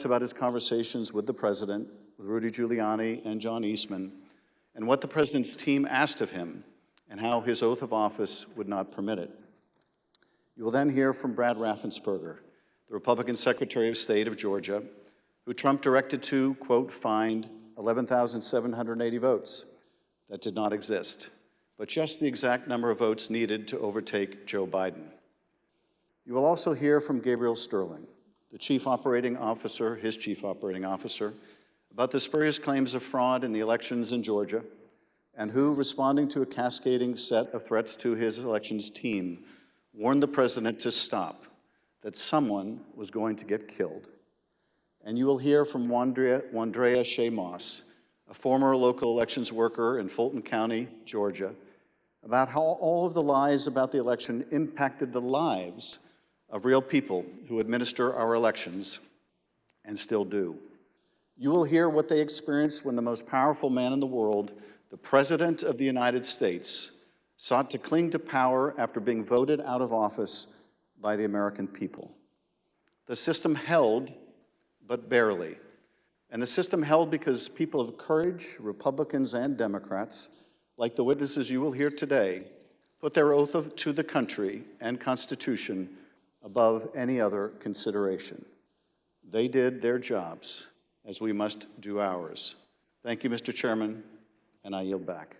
about his conversations with the president, with Rudy Giuliani and John Eastman, and what the president's team asked of him, and how his oath of office would not permit it. You will then hear from Brad Raffensperger, the Republican Secretary of State of Georgia, who Trump directed to, quote, find 11,780 votes that did not exist, but just the exact number of votes needed to overtake Joe Biden. You will also hear from Gabriel Sterling, the chief operating officer, his chief operating officer, about the spurious claims of fraud in the elections in Georgia, and who, responding to a cascading set of threats to his elections team, warned the president to stop, that someone was going to get killed. And you will hear from Wandrea Shea Moss, a former local elections worker in Fulton County, Georgia, about how all of the lies about the election impacted the lives of real people who administer our elections and still do. You will hear what they experienced when the most powerful man in the world, the President of the United States, sought to cling to power after being voted out of office by the American people. The system held, but barely. And the system held because people of courage, Republicans and Democrats, like the witnesses you will hear today, put their oath to the country and Constitution above any other consideration. They did their jobs, as we must do ours. Thank you, Mr. Chairman, and I yield back.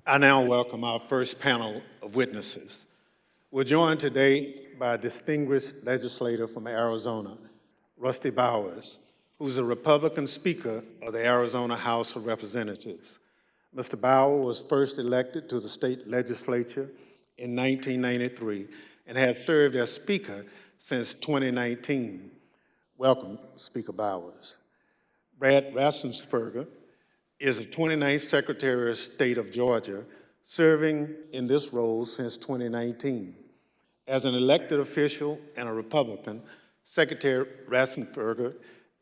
I now welcome our first panel of witnesses. We're joined today by a distinguished legislator from Arizona, Rusty Bowers, who's a Republican Speaker of the Arizona House of Representatives. Mr. Bowers was first elected to the state legislature in 1993 and has served as Speaker since 2019. Welcome, Speaker Bowers. Brad Raffensperger is the 29th Secretary of State of Georgia, serving in this role since 2019. As an elected official and a Republican, Secretary Raffensperger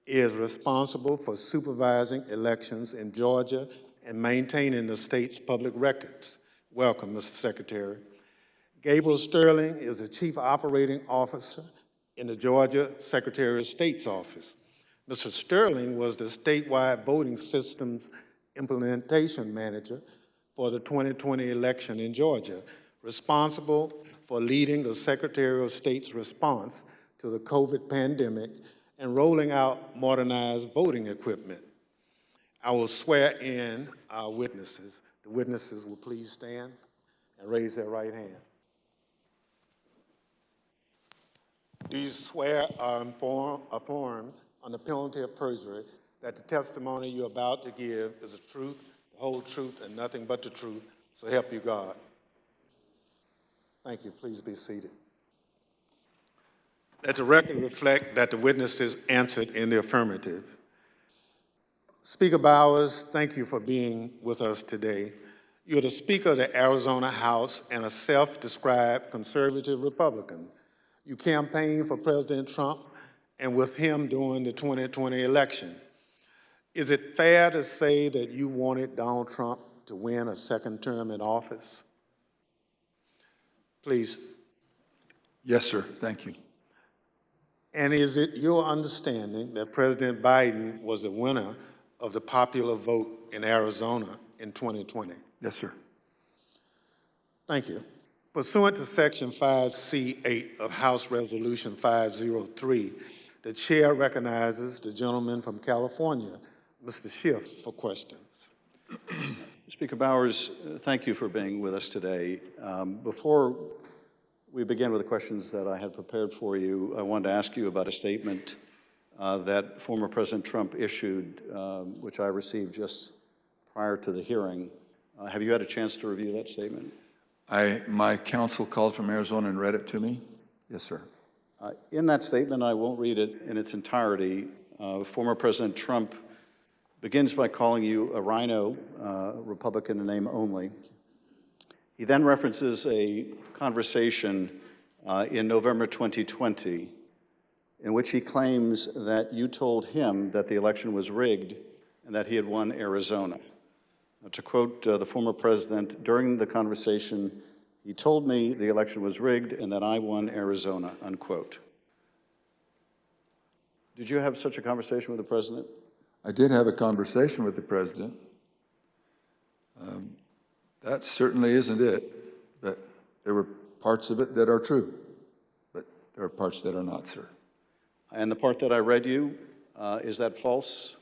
is responsible for supervising elections in Georgia and maintaining the state's public records. Welcome, Mr. Secretary. Gabriel Sterling is the Chief Operating Officer in the Georgia Secretary of State's office. Mr. Sterling was the statewide voting systems implementation manager for the 2020 election in Georgia, responsible for leading the Secretary of State's response to the COVID pandemic and rolling out modernized voting equipment. I will swear in our witnesses. The witnesses will please stand and raise their right hand. Do you swear or affirm on the penalty of perjury that the testimony you're about to give is the truth, the whole truth, and nothing but the truth, so help you God? Thank you. Please be seated. Let the record reflect that the witnesses answered in the affirmative. Speaker Bowers, thank you for being with us today. You're the Speaker of the Arizona House and a self-described conservative Republican. You campaigned for President Trump and with him during the 2020 election. Is it fair to say that you wanted Donald Trump to win a second term in office? Please. Yes, sir. Thank you. And is it your understanding that President Biden was the winner of the popular vote in Arizona in 2020? Yes, sir. Thank you. Pursuant to Section 5C8 of House Resolution 503, the chair recognizes the gentleman from California, Mr. Schiff, for questions. Speaker Bowers, thank you for being with us today. Before we begin with the questions that I had prepared for you, I wanted to ask you about a statement that former President Trump issued, which I received just prior to the hearing. Have you had a chance to review that statement? My counsel called from Arizona and read it to me. Yes, sir. In that statement, I won't read it in its entirety. Former President Trump begins by calling you a rhino, Republican in name only. He then references a conversation in November 2020 in which he claims that you told him that the election was rigged and that he had won Arizona. To quote the former president, during the conversation, he told me the election was rigged and that I won Arizona, unquote. Did you have such a conversation with the president? I did have a conversation with the president. That certainly isn't it, but there were parts of it that are true, but there are parts that are not, sir. And the part that I read you, is that false?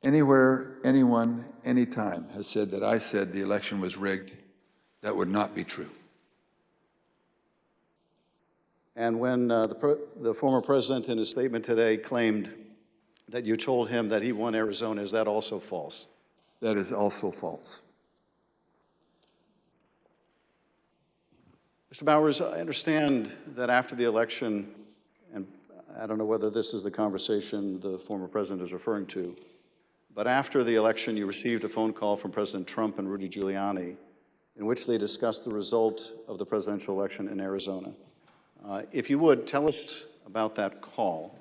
Anywhere, anyone, anytime has said that I said the election was rigged, that would not be true. And when the former president in his statement today claimed that you told him that he won Arizona, is that also false? That is also false. Mr. Bowers, I understand that after the election, and I don't know whether this is the conversation the former president is referring to, but after the election, you received a phone call from President Trump and Rudy Giuliani in which they discussed the result of the presidential election in Arizona. If you would, tell us about that call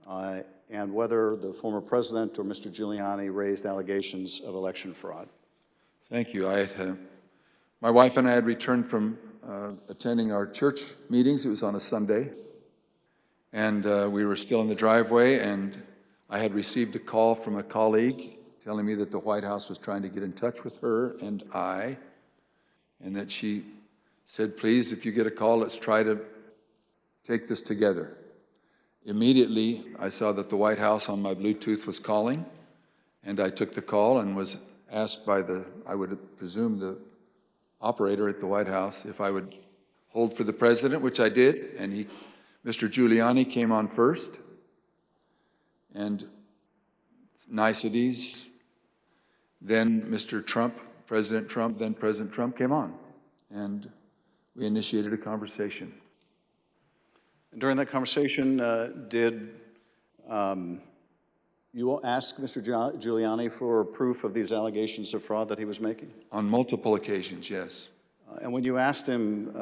and whether the former president or Mr. Giuliani raised allegations of election fraud. Thank you. My wife and I had returned from attending our church meetings. It was on a Sunday, and we were still in the driveway, and I had received a call from a colleague telling me that the White House was trying to get in touch with her and I, and that she said, please, if you get a call, let's try to take this together. Immediately, I saw that the White House on my Bluetooth was calling, and I took the call and was asked by I would presume, the operator at the White House if I would hold for the president, which I did, and Mr. Giuliani came on first, and niceties. Then Mr. Trump, President Trump, then President Trump came on, and we initiated a conversation. And during that conversation, did you ask Mr. Giuliani for proof of these allegations of fraud that he was making? On multiple occasions, yes. And when you asked him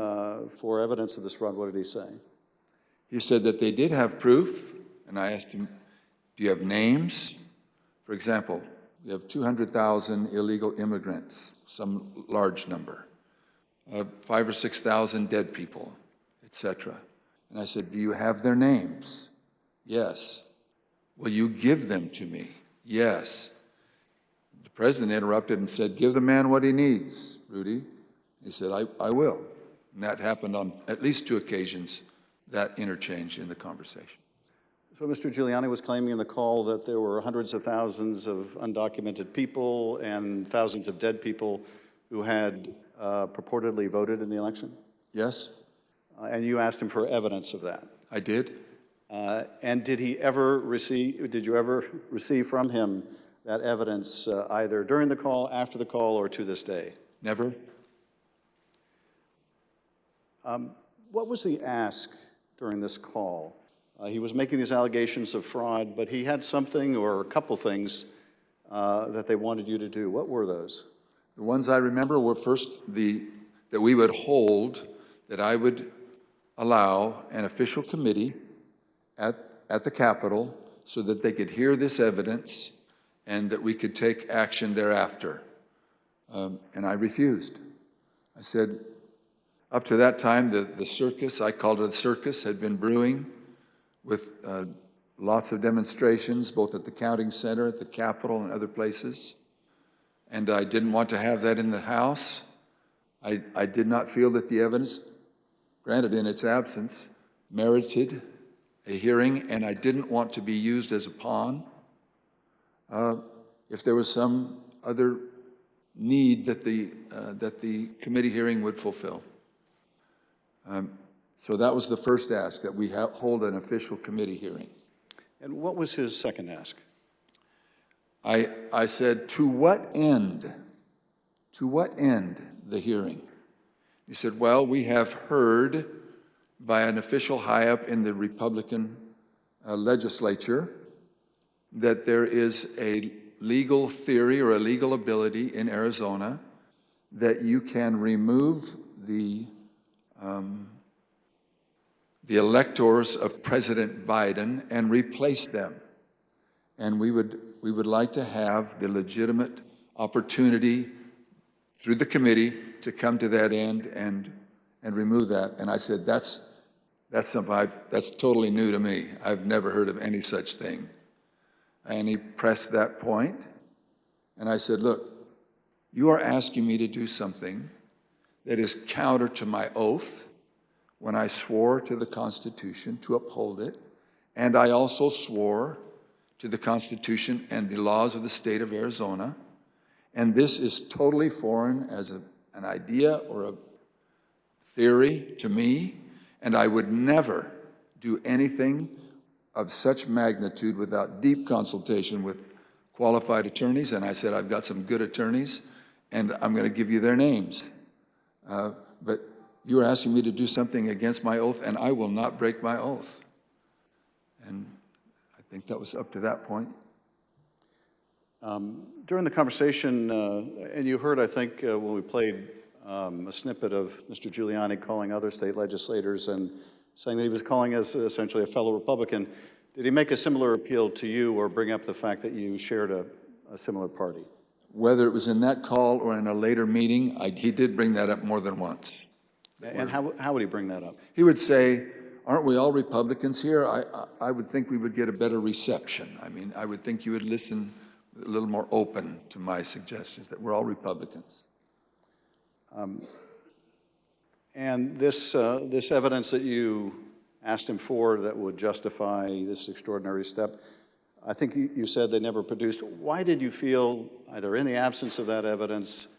for evidence of this fraud, what did he say? He said that they did have proof, and I asked him, do you have names? For example, we have 200,000 illegal immigrants, some large number, 5,000 or 6,000 dead people, etc. And I said, do you have their names? Yes. Will you give them to me? Yes. The president interrupted and said, give the man what he needs, Rudy. He said, I will. And that happened on at least 2 occasions, that interchange in the conversation. So Mr. Giuliani was claiming in the call that there were hundreds of thousands of undocumented people and thousands of dead people who had purportedly voted in the election? Yes. And you asked him for evidence of that? I did. And did you ever receive from him that evidence either during the call, after the call, or to this day? Never. What was the ask during this call? He was making these allegations of fraud, but he had something or a couple things that they wanted you to do. What were those? The ones I remember were first that we would hold, that I would allow an official committee at the Capitol so that they could hear this evidence and that we could take action thereafter. And I refused. I said, up to that time, the circus, I called it a circus, had been brewing with lots of demonstrations, both at the counting center, at the Capitol, and other places. And I didn't want to have that in the House. I did not feel that the evidence, granted in its absence, merited a hearing, and I didn't want to be used as a pawn if there was some other need that the committee hearing would fulfill. So that was the first ask, that we hold an official committee hearing. And what was his second ask? I said, to what end? To what end the hearing? He said, well, we have heard by an official high up in the Republican legislature that there is a legal theory or a legal ability in Arizona that you can remove the electors of President Biden and replace them. And we would like to have the legitimate opportunity through the committee to come to that end and remove that. And I said, that's That's that's totally new to me. I've never heard of any such thing. And he pressed that point, and I said, look, you are asking me to do something that is counter to my oath when I swore to the Constitution to uphold it, and I also swore to the Constitution and the laws of the state of Arizona, and this is totally foreign as an idea or a theory to me, and I would never do anything of such magnitude without deep consultation with qualified attorneys. And I said, I've got some good attorneys, and I'm going to give you their names. But you're asking me to do something against my oath, and I will not break my oath. And I think that was up to that point. During the conversation, and you heard, I think, when we played a snippet of Mr. Giuliani calling other state legislators and saying that he was calling as essentially a fellow Republican, did he make a similar appeal to you or bring up the fact that you shared a similar party? Whether it was in that call or in a later meeting, he did bring that up more than once. And how would he bring that up? He would say, aren't we all Republicans here? I would think we would get a better reception. I mean, I would think you would listen a little more open to my suggestions that we're all Republicans. And this evidence that you asked him for that would justify this extraordinary step, I think you said they never produced. Why did you feel, either in the absence of that evidence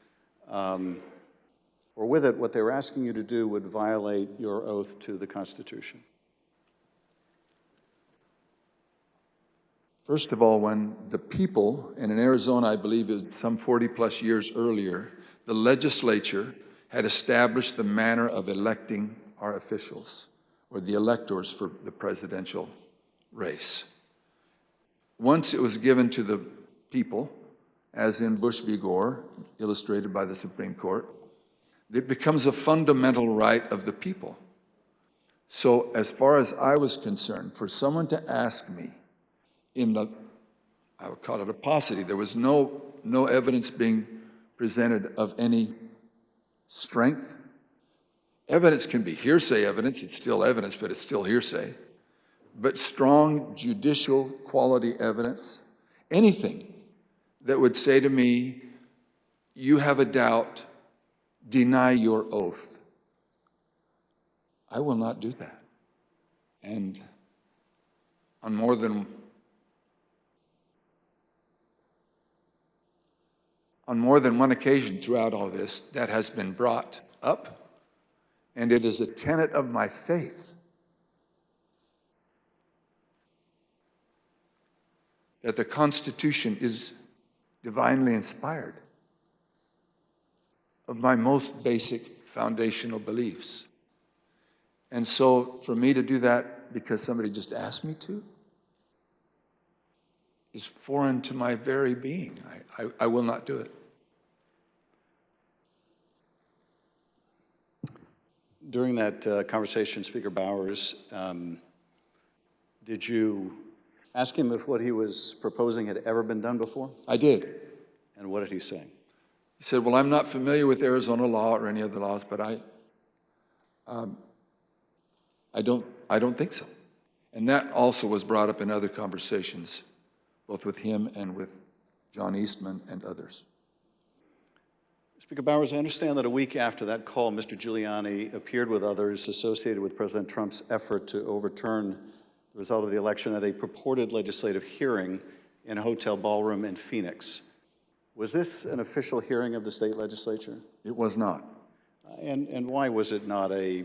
or with it, what they were asking you to do would violate your oath to the Constitution? First of all, when the people, and in Arizona, I believe it was some 40 plus years earlier, the legislature had established the manner of electing our officials, or the electors for the presidential race. Once it was given to the people, as in Bush v. Gore, illustrated by the Supreme Court, it becomes a fundamental right of the people. So as far as I was concerned, for someone to ask me in the, I would call it a paucity, there was no evidence being presented of any strength. Evidence can be hearsay evidence, it's still evidence, but it's still hearsay. But strong judicial quality evidence, anything that would say to me, you have a doubt, deny your oath. I will not do that. And on more than one occasion throughout all this, that has been brought up, and it is a tenet of my faith that the Constitution is divinely inspired of my most basic foundational beliefs. And so for me to do that because somebody just asked me to is foreign to my very being. I will not do it. During that conversation, Speaker Bowers, did you ask him if what he was proposing had ever been done before? I did. And what did he say? He said, well, I'm not familiar with Arizona law or any other laws, but I don't think so. And that also was brought up in other conversations, both with him and with John Eastman and others. Speaker Bowers, I understand that a week after that call, Mr. Giuliani appeared with others associated with President Trump's effort to overturn the result of the election at a purported legislative hearing in a hotel ballroom in Phoenix. Was this an official hearing of the state legislature? It was not. And why was it not a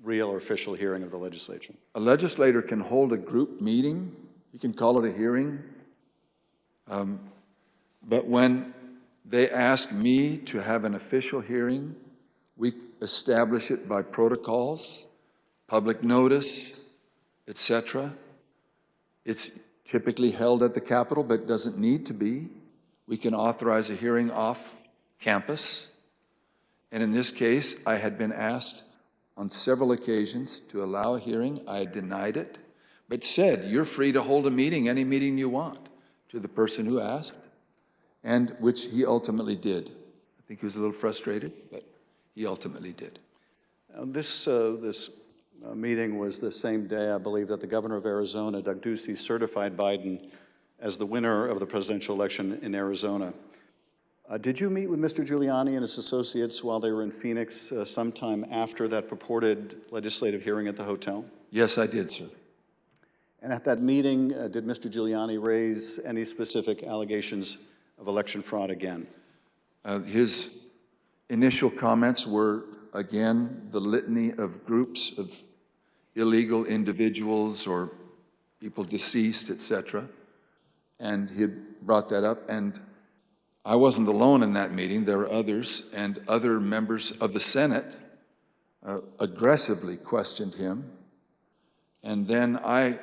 real or official hearing of the legislature? A legislator can hold a group meeting. You can call it a hearing. But when they ask me to have an official hearing, we establish it by protocols, public notice, etc. It's typically held at the Capitol, but doesn't need to be. We can authorize a hearing off campus. And in this case, I had been asked on several occasions to allow a hearing. I had denied it, but said, you're free to hold a meeting, any meeting you want, to the person who asked, and which he ultimately did. I think he was a little frustrated, but he ultimately did. This meeting was the same day, I believe, that the governor of Arizona, Doug Ducey, certified Biden as the winner of the presidential election in Arizona. Did you meet with Mr. Giuliani and his associates while they were in Phoenix sometime after that purported legislative hearing at the hotel? Yes, I did, sir. And at that meeting, did Mr. Giuliani raise any specific allegations of election fraud again? His initial comments were, again, the litany of groups of illegal individuals or people deceased, etc. And he had brought that up, and I wasn't alone in that meeting. There were others, and other members of the Senate aggressively questioned him. And then I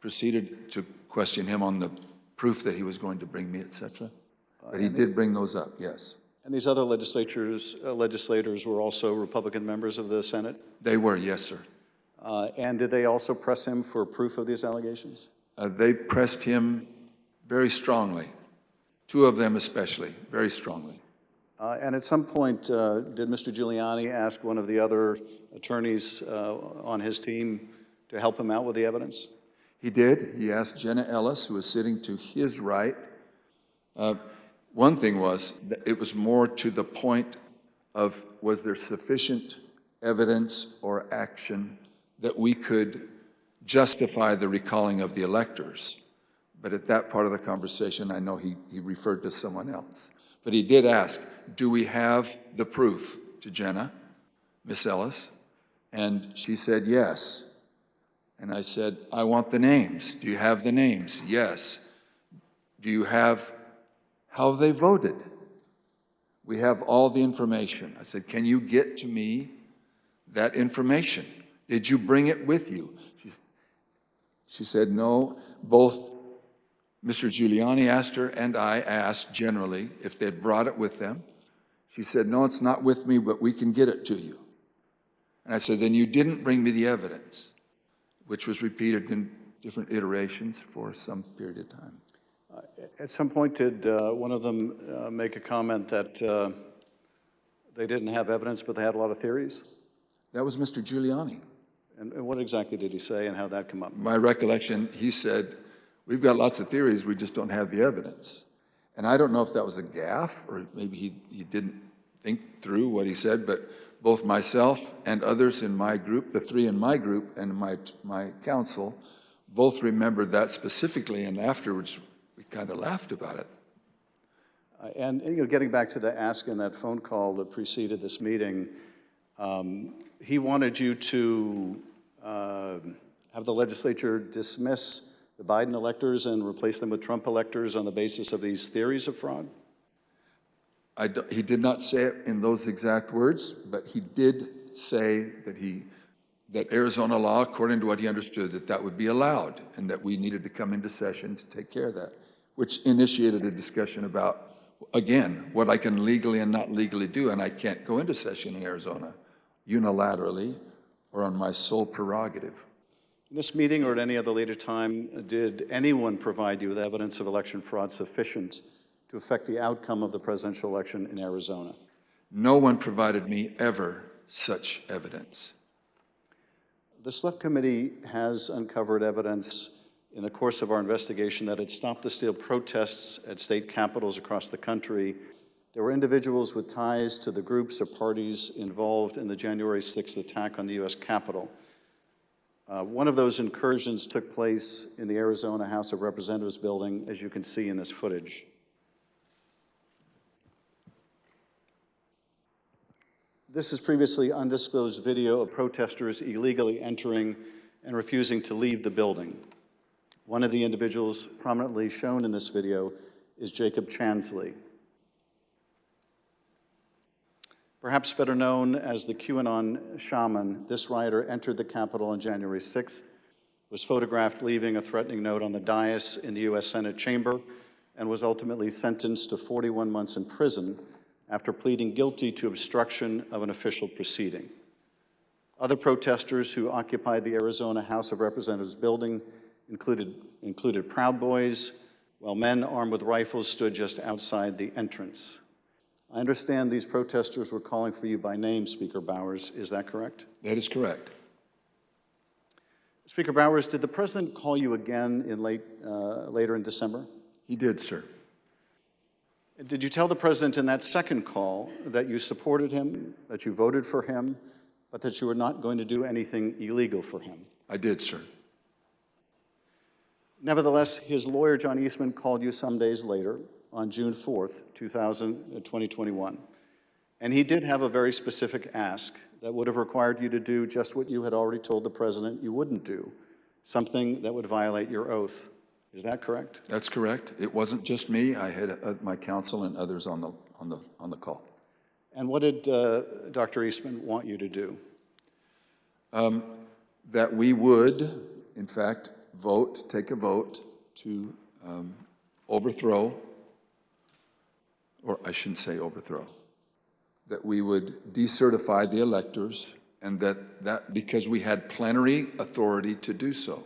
proceeded to question him on the proof that he was going to bring me, etc. But he did bring those up, yes. And these other legislators were also Republican members of the Senate? They were, yes, sir. And did they also press him for proof of these allegations? They pressed him very strongly, two of them especially, very strongly. And at some point, did Mr. Giuliani ask one of the other attorneys on his team to help him out with the evidence? He did. He asked Jenna Ellis, who was sitting to his right. One thing was, that it was more to the point of, was there sufficient evidence or action that we could justify the recalling of the electors? But at that part of the conversation, I know he referred to someone else. But he did ask, do we have the proof, to Jenna, Miss Ellis? And she said, yes. And I said, I want the names. Do you have the names? Yes. Do you have how they voted? We have all the information. I said, can you get to me that information? Did you bring it with you? She said, no. Both Mr. Giuliani asked her and I asked generally if they'd brought it with them. She said, no, it's not with me, but we can get it to you. And I said, then you didn't bring me the evidence, which was repeated in different iterations for some period of time. At some point, did one of them make a comment that they didn't have evidence, but they had a lot of theories? That was Mr. Giuliani. And what exactly did he say, and how'd that come up? My recollection, he said, we've got lots of theories, we just don't have the evidence. And I don't know if that was a gaffe, or maybe he didn't think through what he said, but both myself and others in my group, the three in my group and my council, both remembered that specifically, and afterwards we kind of laughed about it. And getting back to the ask in that phone call that preceded this meeting, he wanted you to have the legislature dismiss the Biden electors and replace them with Trump electors on the basis of these theories of fraud? He did not say it in those exact words, but he did say that Arizona law, according to what he understood, that would be allowed, and that we needed to come into session to take care of that, which initiated a discussion about, again, what I can legally and not legally do, and I can't go into session in Arizona unilaterally or on my sole prerogative. In this meeting or at any other later time, did anyone provide you with evidence of election fraud sufficient to affect the outcome of the presidential election in Arizona? No one provided me ever such evidence. The Select Committee has uncovered evidence in the course of our investigation that at Stop the Steal protests at state capitals across the country, there were individuals with ties to the groups or parties involved in the January 6th attack on the U.S. Capitol. One of those incursions took place in the Arizona House of Representatives building, as you can see in this footage. This is previously undisclosed video of protesters illegally entering and refusing to leave the building. One of the individuals prominently shown in this video is Jacob Chansley. Perhaps better known as the QAnon shaman, this rioter entered the Capitol on January 6th, was photographed leaving a threatening note on the dais in the U.S. Senate chamber, and was ultimately sentenced to 41 months in prison after pleading guilty to obstruction of an official proceeding. Other protesters who occupied the Arizona House of Representatives building included Proud Boys, while men armed with rifles stood just outside the entrance. I understand these protesters were calling for you by name, Speaker Bowers. Is that correct? That is correct. Speaker Bowers, did the president call you again in later in December? He did, sir. Did you tell the president in that second call that you supported him, that you voted for him, but that you were not going to do anything illegal for him? I did, sir. Nevertheless, his lawyer, John Eastman, called you some days later on June 4th, 2021. And he did have a very specific ask that would have required you to do just what you had already told the president you wouldn't do, something that would violate your oath. Is that correct? That's correct. It wasn't just me. I had my counsel and others on the call. And what did Dr. Eastman want you to do? That we would, in fact, take a vote to overthrow, or I shouldn't say overthrow, that we would decertify the electors, and that because we had plenary authority to do so.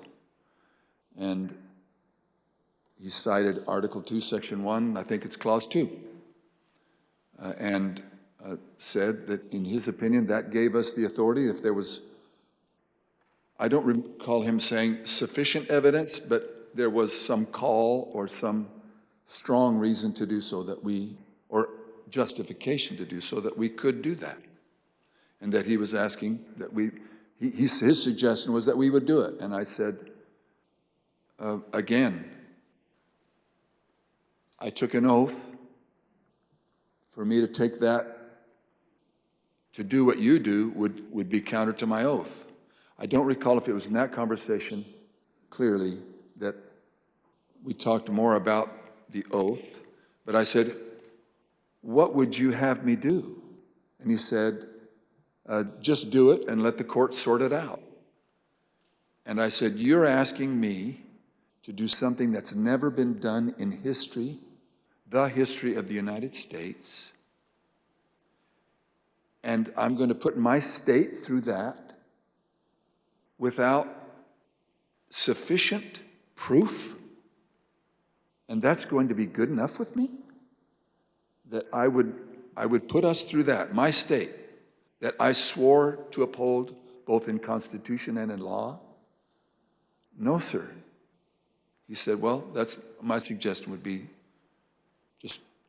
And he cited Article 2, Section 1, I think it's Clause 2, and said that in his opinion that gave us the authority if there was, I don't recall him saying sufficient evidence, but there was some call or some strong reason to do so that we, or justification to do so that we could do that. And that he was asking that his suggestion was that we would do it. And I said, again, I took an oath. For me to take that, to do what you do, would be counter to my oath. I don't recall if it was in that conversation, clearly, that we talked more about the oath, but I said, what would you have me do? And he said, just do it and let the court sort it out. And I said, you're asking me to do something that's never been done in history, the history of the United States, and I'm going to put my state through that without sufficient proof, and that's going to be good enough with me? That I would put us through that, my state, that I swore to uphold both in Constitution and in law? No, sir. He said, well, that's my suggestion would be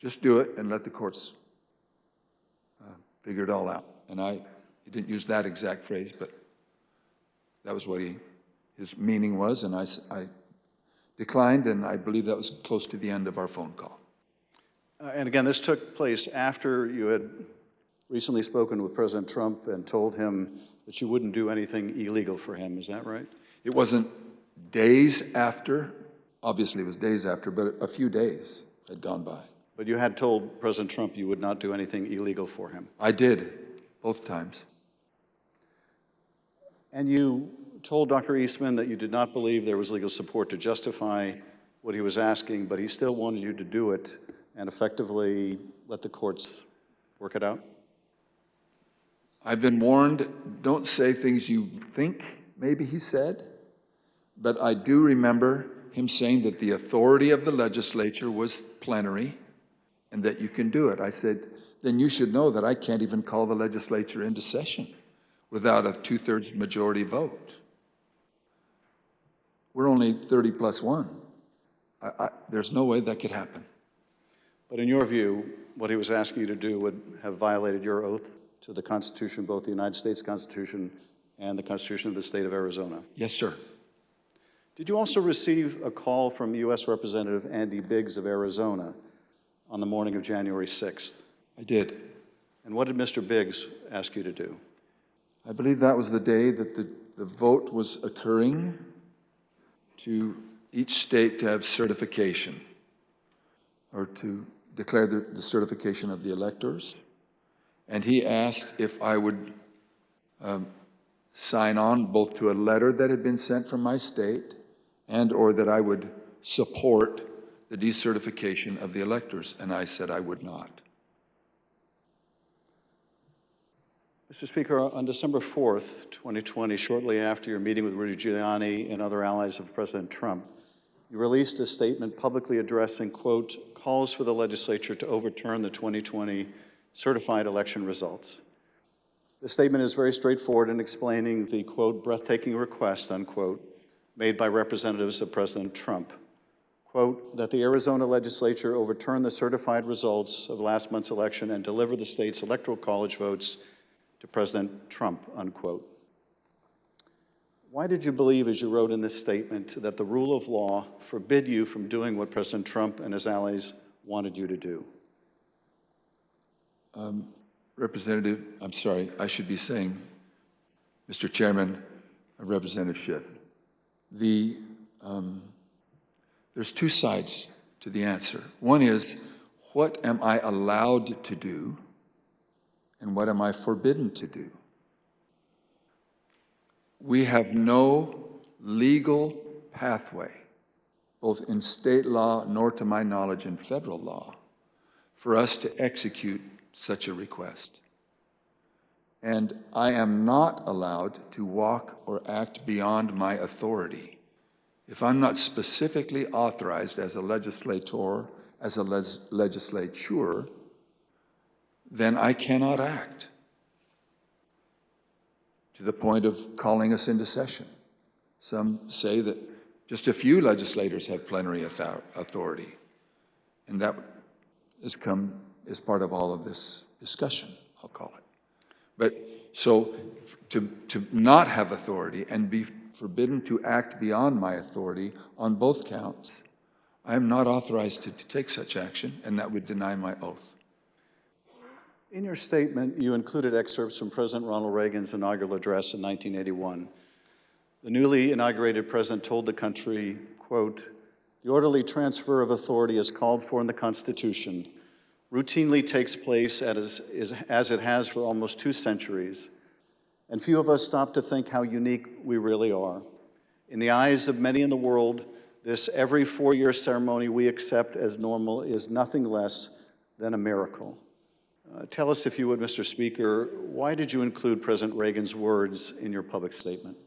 just do it and let the courts figure it all out. And he didn't use that exact phrase, but that was what his meaning was, and I declined, and I believe that was close to the end of our phone call. And again, this took place after you had recently spoken with President Trump and told him that you wouldn't do anything illegal for him. Is that right? It wasn't days after. Obviously, it was days after, but a few days had gone by. But you had told President Trump you would not do anything illegal for him. I did, both times. And you told Dr. Eastman that you did not believe there was legal support to justify what he was asking, but he still wanted you to do it and effectively let the courts work it out? I've been warned, don't say things you think, maybe he said, but I do remember him saying that the authority of the legislature was plenary and that you can do it. I said, then you should know that I can't even call the legislature into session without a 2/3 majority vote. We're only 30 plus 1. There's no way that could happen. But in your view, what he was asking you to do would have violated your oath to the Constitution, both the United States Constitution and the Constitution of the state of Arizona. Yes, sir. Did you also receive a call from U.S. Representative Andy Biggs of Arizona on the morning of January 6th? I did. And what did Mr. Biggs ask you to do? I believe that was the day that the vote was occurring to each state to have certification, or to declare the certification of the electors. And he asked if I would sign on both to a letter that had been sent from my state and or that I would support the decertification of the electors, and I said I would not. Mr. Speaker, on December 4th, 2020, shortly after your meeting with Rudy Giuliani and other allies of President Trump, you released a statement publicly addressing, quote, calls for the legislature to overturn the 2020 certified election results. The statement is very straightforward in explaining the, quote, breathtaking request, unquote, made by representatives of President Trump. Quote, that the Arizona legislature overturn the certified results of last month's election and deliver the state's electoral college votes to President Trump, unquote. Why did you believe, as you wrote in this statement, that the rule of law forbid you from doing what President Trump and his allies wanted you to do? Representative, I'm sorry, I should be saying, Mr. Chairman, Representative Schiff, there's two sides to the answer. One is, what am I allowed to do, and what am I forbidden to do? We have no legal pathway, both in state law nor to my knowledge in federal law, for us to execute such a request. And I am not allowed to walk or act beyond my authority. If I'm not specifically authorized as a legislator, as a legislature, then I cannot act to the point of calling us into session. Some say that just a few legislators have plenary authority, and that has come as part of all of this discussion, I'll call it. But so to not have authority and be forbidden to act beyond my authority on both counts, I am not authorized to take such action, and that would deny my oath. In your statement, you included excerpts from President Ronald Reagan's inaugural address in 1981. The newly inaugurated president told the country, quote, the orderly transfer of authority as called for in the Constitution routinely takes place as it has for almost 2 centuries, and few of us stop to think how unique we really are. In the eyes of many in the world, this every 4-year ceremony we accept as normal is nothing less than a miracle. Tell us, if you would, Mr. Speaker, why did you include President Reagan's words in your public statement?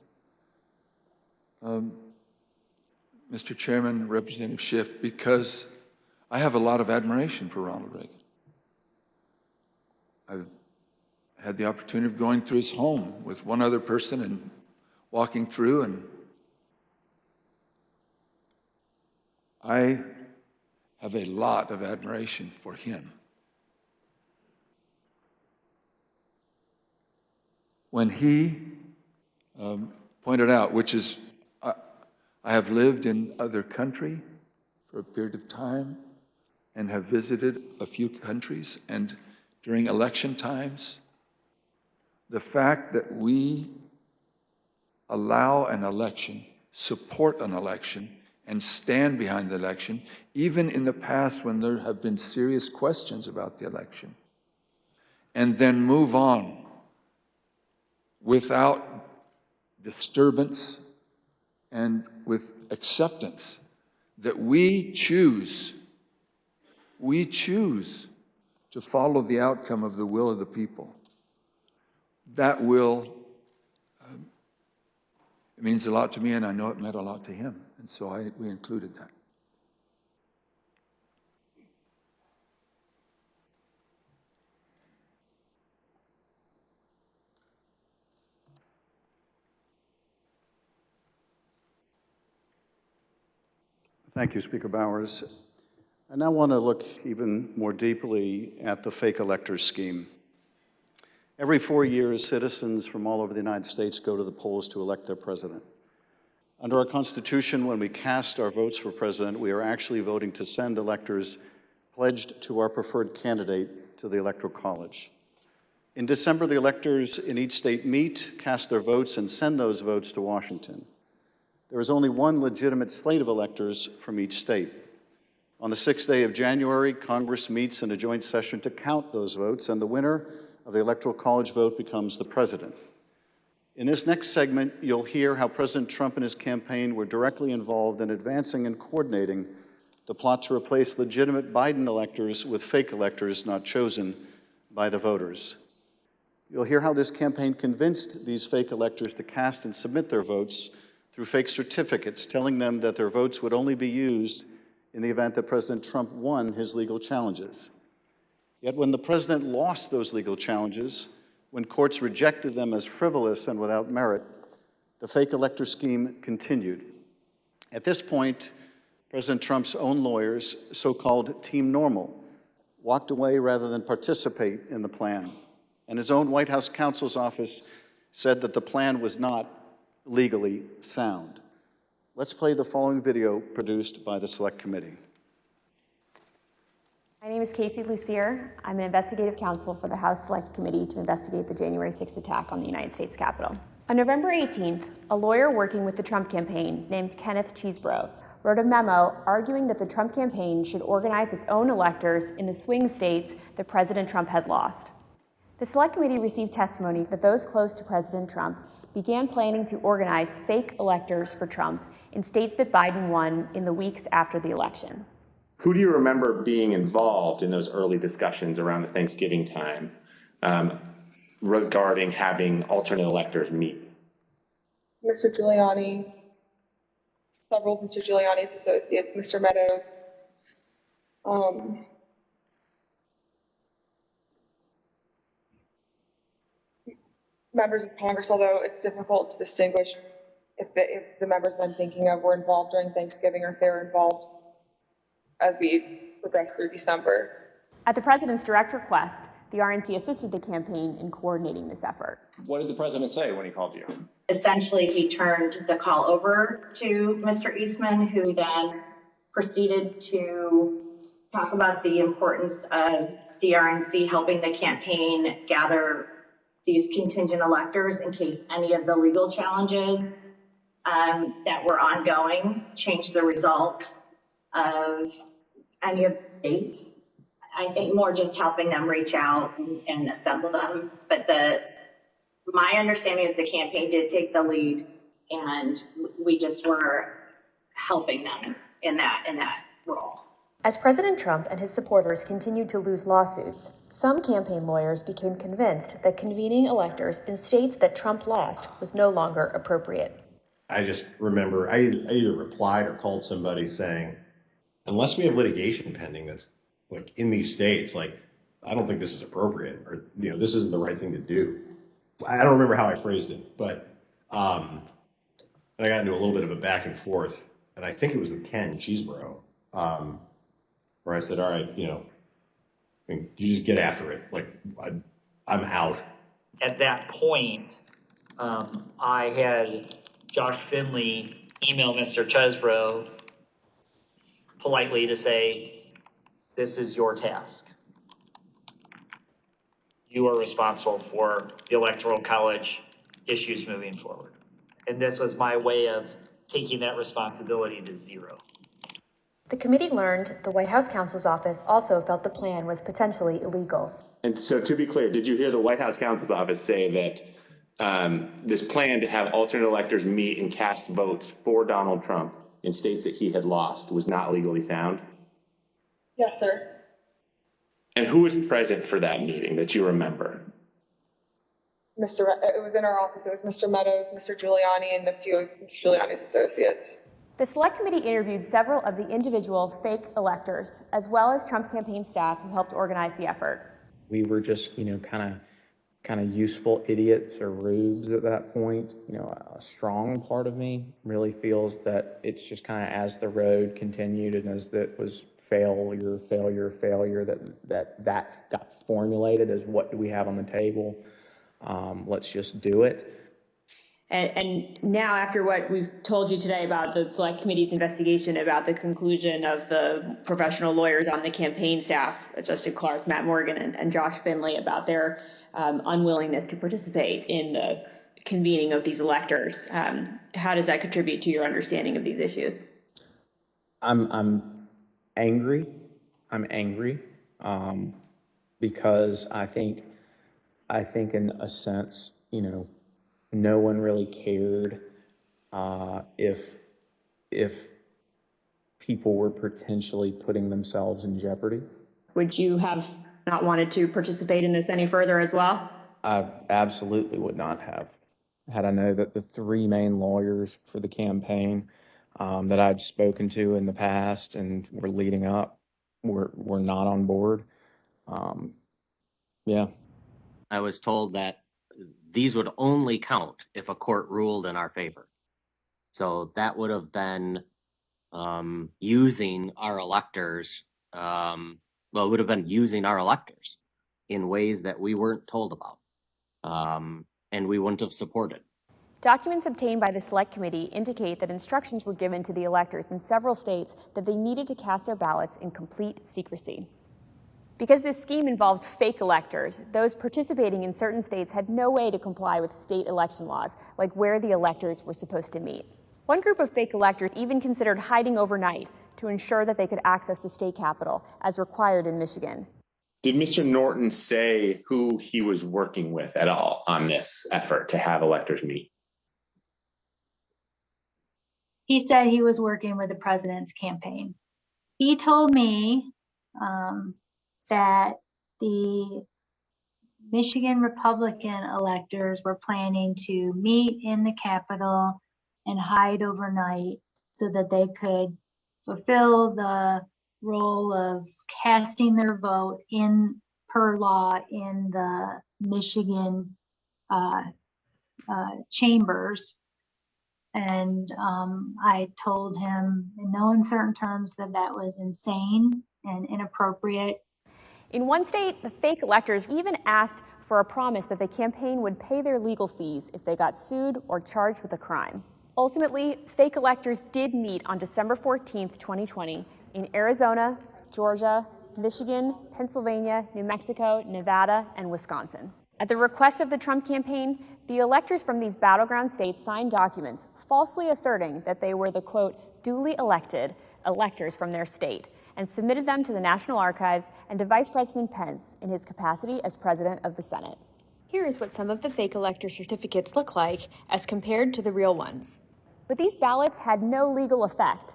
Mr. Chairman, Representative Schiff, because I have a lot of admiration for Ronald Reagan. I've had the opportunity of going through his home with one other person and walking through, and I have a lot of admiration for him. When he pointed out, which is, I have lived in other country for a period of time and have visited a few countries, and during election times, the fact that we allow an election, support an election, and stand behind the election, even in the past when there have been serious questions about the election, and then move on without disturbance and with acceptance that we choose to follow the outcome of the will of the people. That will, it means a lot to me, and I know it meant a lot to him, and so we included that. Thank you, Speaker Bowers. I now want to look even more deeply at the fake electors scheme. Every 4 years, citizens from all over the United States go to the polls to elect their president. Under our Constitution, when we cast our votes for president, we are actually voting to send electors pledged to our preferred candidate to the Electoral College. In December, the electors in each state meet, cast their votes, and send those votes to Washington. There is only one legitimate slate of electors from each state. On the 6th day of January, Congress meets in a joint session to count those votes, and the winner of the Electoral College vote becomes the president. In this next segment, you'll hear how President Trump and his campaign were directly involved in advancing and coordinating the plot to replace legitimate Biden electors with fake electors not chosen by the voters. You'll hear how this campaign convinced these fake electors to cast and submit their votes through fake certificates, telling them that their votes would only be used in the event that President Trump won his legal challenges. Yet when the president lost those legal challenges, When courts rejected them as frivolous and without merit, the fake elector scheme continued. At this point, President Trump's own lawyers, so-called Team Normal, walked away rather than participate in the plan. And his own White House counsel's office said that the plan was not legally sound. Let's play the following video produced by the Select Committee. My name is Casey Lucier. I'm an investigative counsel for the House Select Committee to investigate the January 6th attack on the United States Capitol. On November 18th, a lawyer working with the Trump campaign named Kenneth Cheesebro wrote a memo arguing that the Trump campaign should organize its own electors in the swing states that President Trump had lost. The Select Committee received testimony that those close to President Trump began planning to organize fake electors for Trump in states that Biden won in the weeks after the election. Who do you remember being involved in those early discussions around the Thanksgiving time regarding having alternate electors meet? Mr. Giuliani, several of Mr. Giuliani's associates, Mr. Meadows, members of Congress, although it's difficult to distinguish if the members that I'm thinking of were involved during Thanksgiving or if they were involved as we progressed through December. At the president's direct request, the RNC assisted the campaign in coordinating this effort. What did the president say when he called you? Essentially, he turned the call over to Mr. Eastman, who then proceeded to talk about the importance of the RNC helping the campaign gather these contingent electors in case any of the legal challenges that were ongoing changed the result of any of the states. I think more just helping them reach out and assemble them. But my understanding is the campaign did take the lead, and we just were helping them in that role. As President Trump and his supporters continued to lose lawsuits, some campaign lawyers became convinced that convening electors in states that Trump lost was no longer appropriate. I just remember I either replied or called somebody saying, unless we have litigation pending that's like in these states, like, I don't think this is appropriate, or, this isn't the right thing to do. I don't remember how I phrased it, but, and I got into a little bit of a back and forth, and I think it was with Ken Cheesebro, where I said, all right, you just get after it. Like, I'm out. At that point, I had Josh Finley email Mr. Chesbro politely to say, this is your task. You are responsible for the Electoral College issues moving forward. And this was my way of taking that responsibility to zero. The committee learned the White House counsel's office also felt the plan was potentially illegal. And so, to be clear, did you hear the White House counsel's office say that this plan to have alternate electors meet and cast votes for Donald Trump in states that he had lost was not legally sound? Yes, sir. And who was present for that meeting that you remember? It was in our office. It was Mr. Meadows, Mr. Giuliani, and a few of Mr. Giuliani's associates. The Select Committee interviewed several of the individual fake electors, as well as Trump campaign staff who helped organize the effort. We were just, kind of useful idiots or rubes at that point. A strong part of me really feels that it's just kind of as the road continued and as that was failure, that got formulated as what do we have on the table? Let's just do it. And now, after what we've told you today about the Select Committee's investigation about the conclusion of the professional lawyers on the campaign staff, Justin Clark, Matt Morgan, and Josh Finley, about their unwillingness to participate in the convening of these electors, how does that contribute to your understanding of these issues? I'm angry. Because I think in a sense, no one really cared if people were potentially putting themselves in jeopardy. Would you have not wanted to participate in this any further as well? I absolutely would not have. Had I known that the three main lawyers for the campaign that I'd spoken to in the past and were leading up were not on board. Yeah. I was told that these would only count if a court ruled in our favor. So that would have been using our electors, it would have been using our electors in ways that we weren't told about, and we wouldn't have supported. Documents obtained by the Select Committee indicate that instructions were given to the electors in several states that they needed to cast their ballots in complete secrecy. Because this scheme involved fake electors, those participating in certain states had no way to comply with state election laws, like where the electors were supposed to meet. One group of fake electors even considered hiding overnight to ensure that they could access the state capitol, as required in Michigan. Did Mr. Norton say who he was working with at all on this effort to have electors meet? He said he was working with the president's campaign. He told me that the Michigan Republican electors were planning to meet in the Capitol and hide overnight so that they could fulfill the role of casting their vote in per law in the Michigan chambers. And I told him in no uncertain terms that that was insane and inappropriate. In one state, the fake electors even asked for a promise that the campaign would pay their legal fees if they got sued or charged with a crime. Ultimately, fake electors did meet on December 14th, 2020 in Arizona, Georgia, Michigan, Pennsylvania, New Mexico, Nevada, and Wisconsin. At the request of the Trump campaign, the electors from these battleground states signed documents falsely asserting that they were the, quote, duly elected electors from their state, and submitted them to the National Archives and to Vice President Pence in his capacity as President of the Senate. Here is what some of the fake elector certificates look like as compared to the real ones. But these ballots had no legal effect.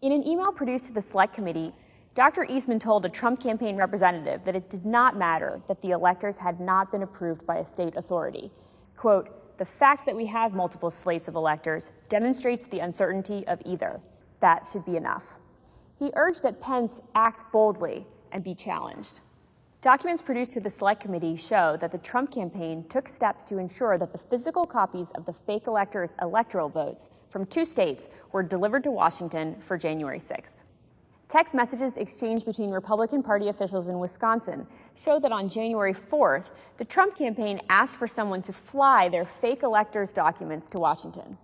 In an email produced to the Select Committee, Dr. Eastman told a Trump campaign representative that it did not matter that the electors had not been approved by a state authority. Quote, the fact that we have multiple slates of electors demonstrates the uncertainty of either. That should be enough. He urged that Pence act boldly and be challenged. Documents produced to the Select Committee show that the Trump campaign took steps to ensure that the physical copies of the fake electors' electoral votes from 2 states were delivered to Washington for January 6th. Text messages exchanged between Republican Party officials in Wisconsin show that on January 4th, the Trump campaign asked for someone to fly their fake electors' documents to Washington.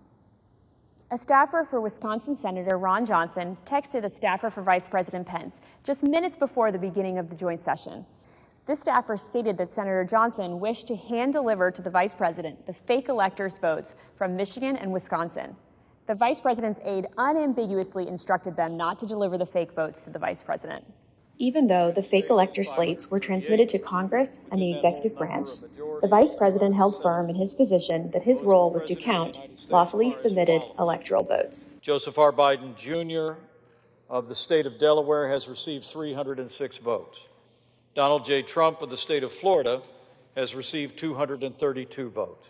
A staffer for Wisconsin Senator Ron Johnson texted a staffer for Vice President Pence just minutes before the beginning of the joint session. This staffer stated that Senator Johnson wished to hand-deliver to the Vice President the fake electors' votes from Michigan and Wisconsin. The Vice President's aide unambiguously instructed them not to deliver the fake votes to the Vice President. Even though the fake elector slates were transmitted to Congress and the executive branch, the Vice President held firm in his position that his role was to count lawfully submitted electoral votes. Joseph R. Biden, Jr. of the state of Delaware has received 306 votes. Donald J. Trump of the state of Florida has received 232 votes.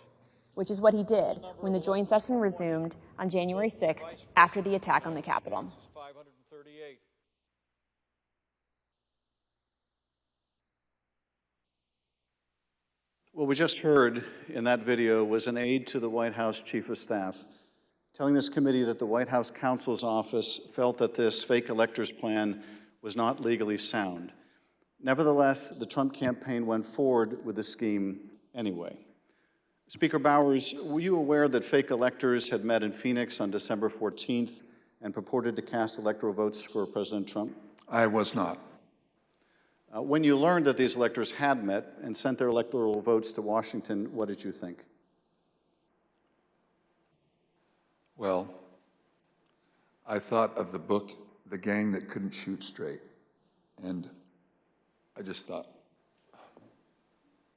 Which is what he did when the joint session resumed on January 6th after the attack on the Capitol. 538. What we just heard in that video was an aide to the White House Chief of Staff telling this committee that the White House counsel's office felt that this fake electors plan was not legally sound. Nevertheless, the Trump campaign went forward with the scheme anyway. Speaker Bowers, were you aware that fake electors had met in Phoenix on December 14th and purported to cast electoral votes for President Trump? I was not. When you learned that these electors had met and sent their electoral votes to Washington, what did you think? Well, I thought of the book, The Gang That Couldn't Shoot Straight. And I just thought,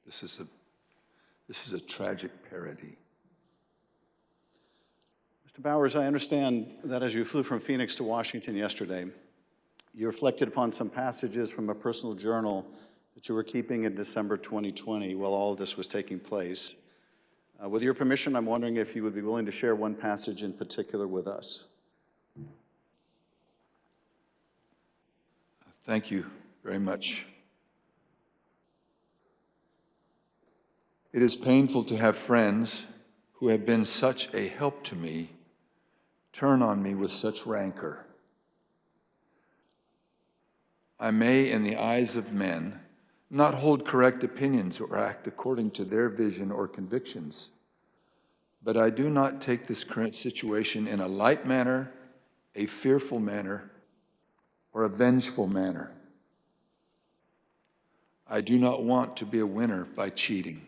this is a tragic parody. Mr. Bowers, I understand that as you flew from Phoenix to Washington yesterday, you reflected upon some passages from a personal journal that you were keeping in December 2020 while all of this was taking place. With your permission, I'm wondering if you would be willing to share one passage in particular with us. Thank you very much. It is painful to have friends who have been such a help to me turn on me with such rancor. I may, in the eyes of men, not hold correct opinions or act according to their vision or convictions, but I do not take this current situation in a light manner, a fearful manner, or a vengeful manner. I do not want to be a winner by cheating.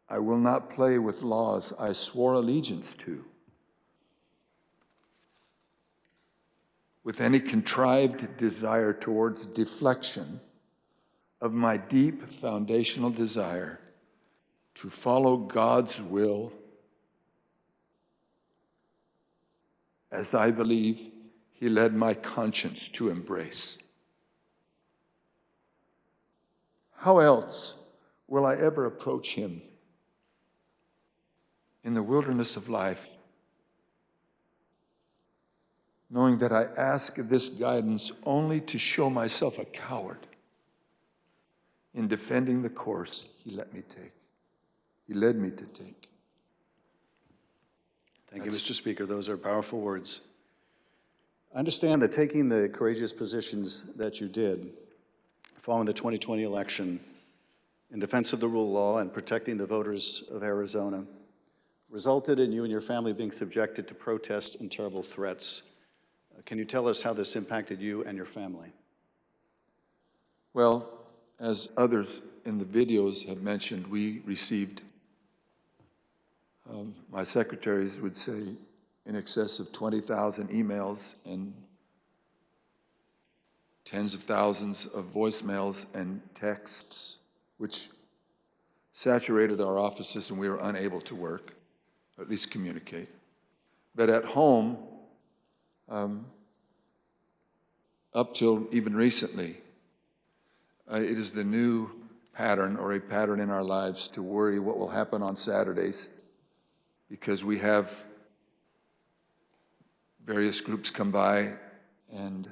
I will not play with laws I swore allegiance to, with any contrived desire towards deflection of my deep foundational desire to follow God's will as I believe He led my conscience to embrace. How else will I ever approach Him in the wilderness of life, knowing that I ask this guidance only to show myself a coward in defending the course He let me take. He led me to take. Thank you, Mr. Speaker. Those are powerful words. I understand that taking the courageous positions that you did following the 2020 election in defense of the rule of law and protecting the voters of Arizona resulted in you and your family being subjected to protests and terrible threats. Can you tell us how this impacted you and your family? Well, as others in the videos have mentioned, we received, my secretaries would say, in excess of 20,000 emails and tens of thousands of voicemails and texts, which saturated our offices and we were unable to work, or at least communicate. But at home, up till even recently, it is the new pattern or a pattern in our lives to worry what will happen on Saturdays, because we have various groups come by and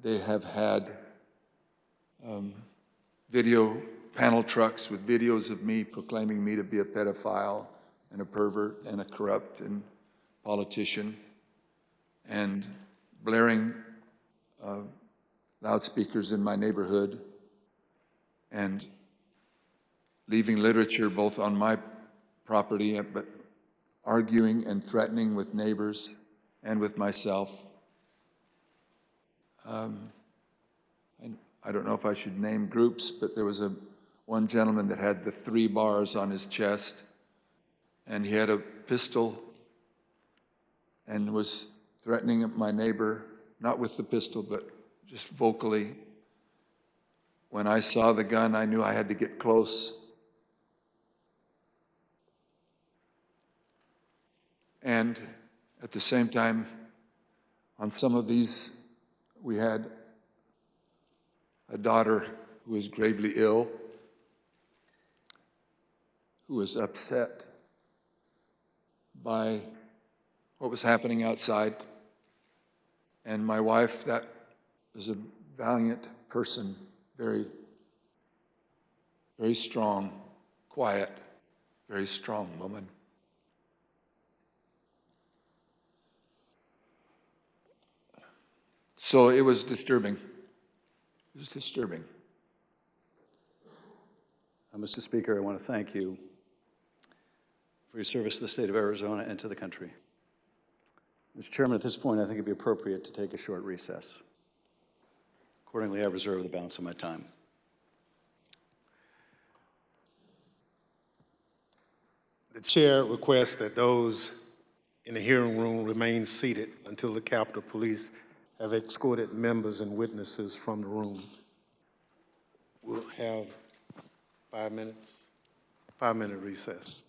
they have had video panel trucks with videos of me proclaiming me to be a pedophile and a pervert and a corrupt and politician, and blaring loudspeakers in my neighborhood and leaving literature both on my property, but arguing and threatening with neighbors and with myself. And I don't know if I should name groups, but there was one gentleman that had the 3 bars on his chest, and he had a pistol and was threatening my neighbor, not with the pistol, but just vocally. When I saw the gun, I knew I had to get close. And at the same time, on some of these, we had a daughter who was gravely ill, who was upset by what was happening outside. And my wife, that was a valiant person, very, very strong, quiet, very strong woman. So it was disturbing. It was disturbing. Mr. Speaker, I want to thank you for your service to the state of Arizona and to the country. Mr. Chairman, at this point, I think it'd be appropriate to take a short recess. Accordingly, I reserve the balance of my time. The chair requests that those in the hearing room remain seated until the Capitol Police have escorted members and witnesses from the room. We'll have 5 minutes, 5-minute recess.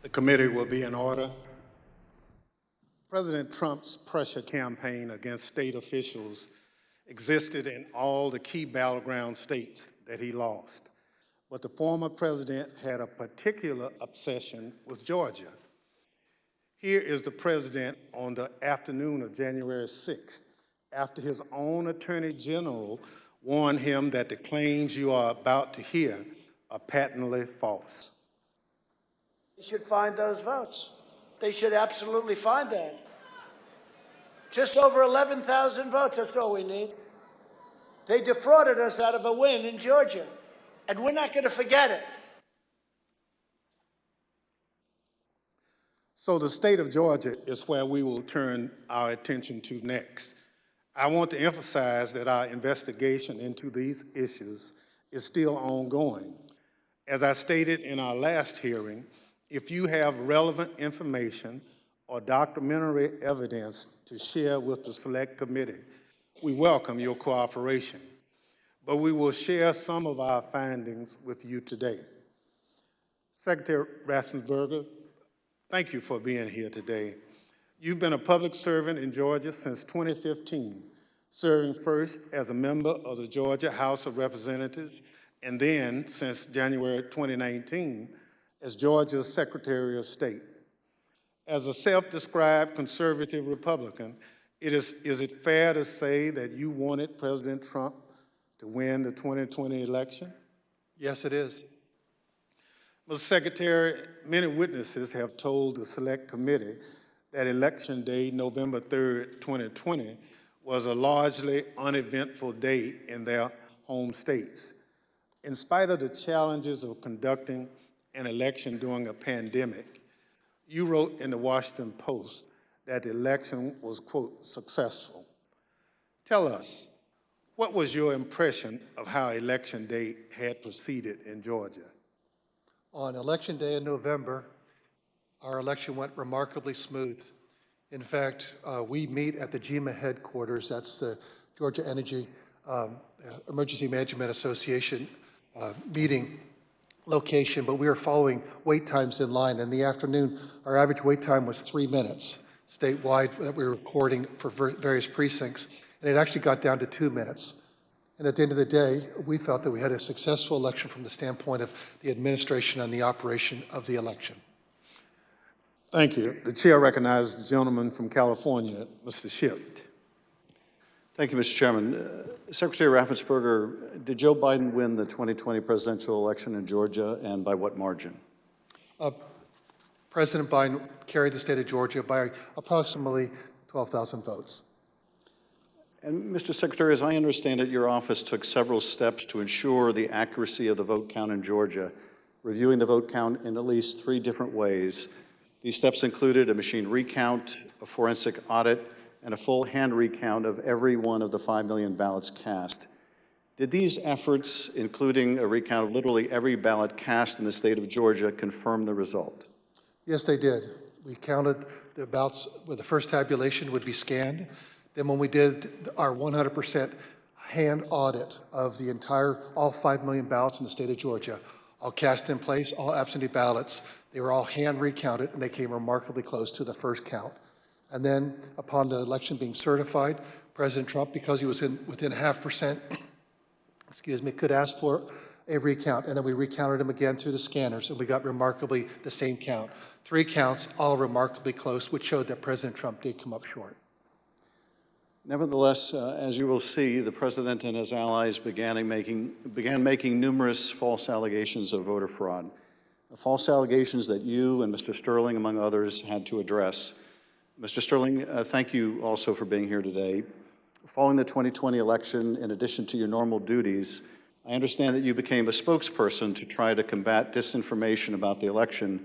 The committee will be in order. President Trump's pressure campaign against state officials existed in all the key battleground states that he lost. But the former president had a particular obsession with Georgia. Here is the president on the afternoon of January 6th, after his own attorney general warned him that the claims you are about to hear are patently false. They should find those votes. They should absolutely find that. Just over 11,000 votes, that's all we need. They defrauded us out of a win in Georgia, and we're not going to forget it. So the state of Georgia is where we will turn our attention to next. I want to emphasize that our investigation into these issues is still ongoing. As I stated in our last hearing, if you have relevant information or documentary evidence to share with the Select Committee, we welcome your cooperation. But we will share some of our findings with you today. Secretary Raffensperger, thank you for being here today. You've been a public servant in Georgia since 2015, serving first as a member of the Georgia House of Representatives, and then, since January 2019, as Georgia's Secretary of State. As a self-described conservative Republican, is it fair to say that you wanted President Trump to win the 2020 election? Yes, it is. Mr. Secretary, many witnesses have told the Select Committee that Election Day, November 3rd, 2020, was a largely uneventful day in their home states. In spite of the challenges of conducting an election during a pandemic, you wrote in the Washington Post that the election was, quote, successful. Tell us, what was your impression of how Election Day had proceeded in Georgia? On Election Day in November, our election went remarkably smooth. In fact, we meet at the GEMA headquarters. That's the Georgia Energy Emergency Management Association meeting location, but we were following wait times in line. In the afternoon, our average wait time was 3 minutes statewide that we were recording for various precincts, and it actually got down to 2 minutes. And at the end of the day, we felt that we had a successful election from the standpoint of the administration and the operation of the election. Thank you. The chair recognizes the gentleman from California, Mr. Schiff. Thank you, Mr. Chairman. Secretary Raffensperger, did Joe Biden win the 2020 presidential election in Georgia, and by what margin? President Biden carried the state of Georgia by approximately 12,000 votes. And Mr. Secretary, as I understand it, your office took several steps to ensure the accuracy of the vote count in Georgia, reviewing the vote count in at least 3 different ways. These steps included a machine recount, a forensic audit, and a full hand recount of every one of the 5 million ballots cast. Did these efforts, including a recount of literally every ballot cast in the state of Georgia, confirm the result? Yes, they did. We counted the ballots where the first tabulation would be scanned. Then when we did our 100% hand audit of the all 5 million ballots in the state of Georgia, all cast in place, all absentee ballots, they were all hand recounted, and they came remarkably close to the first count. And then upon the election being certified, President Trump, because he was within 0.5%, could ask for a recount. And then we recounted them again through the scanners, and we got remarkably the same count. 3 counts, all remarkably close, which showed that President Trump did come up short. Nevertheless, as you will see, the president and his allies began making numerous false allegations of voter fraud. False allegations that you and Mr. Sterling, among others, had to address. Mr. Sterling, thank you also for being here today. Following the 2020 election, in addition to your normal duties, I understand that you became a spokesperson to try to combat disinformation about the election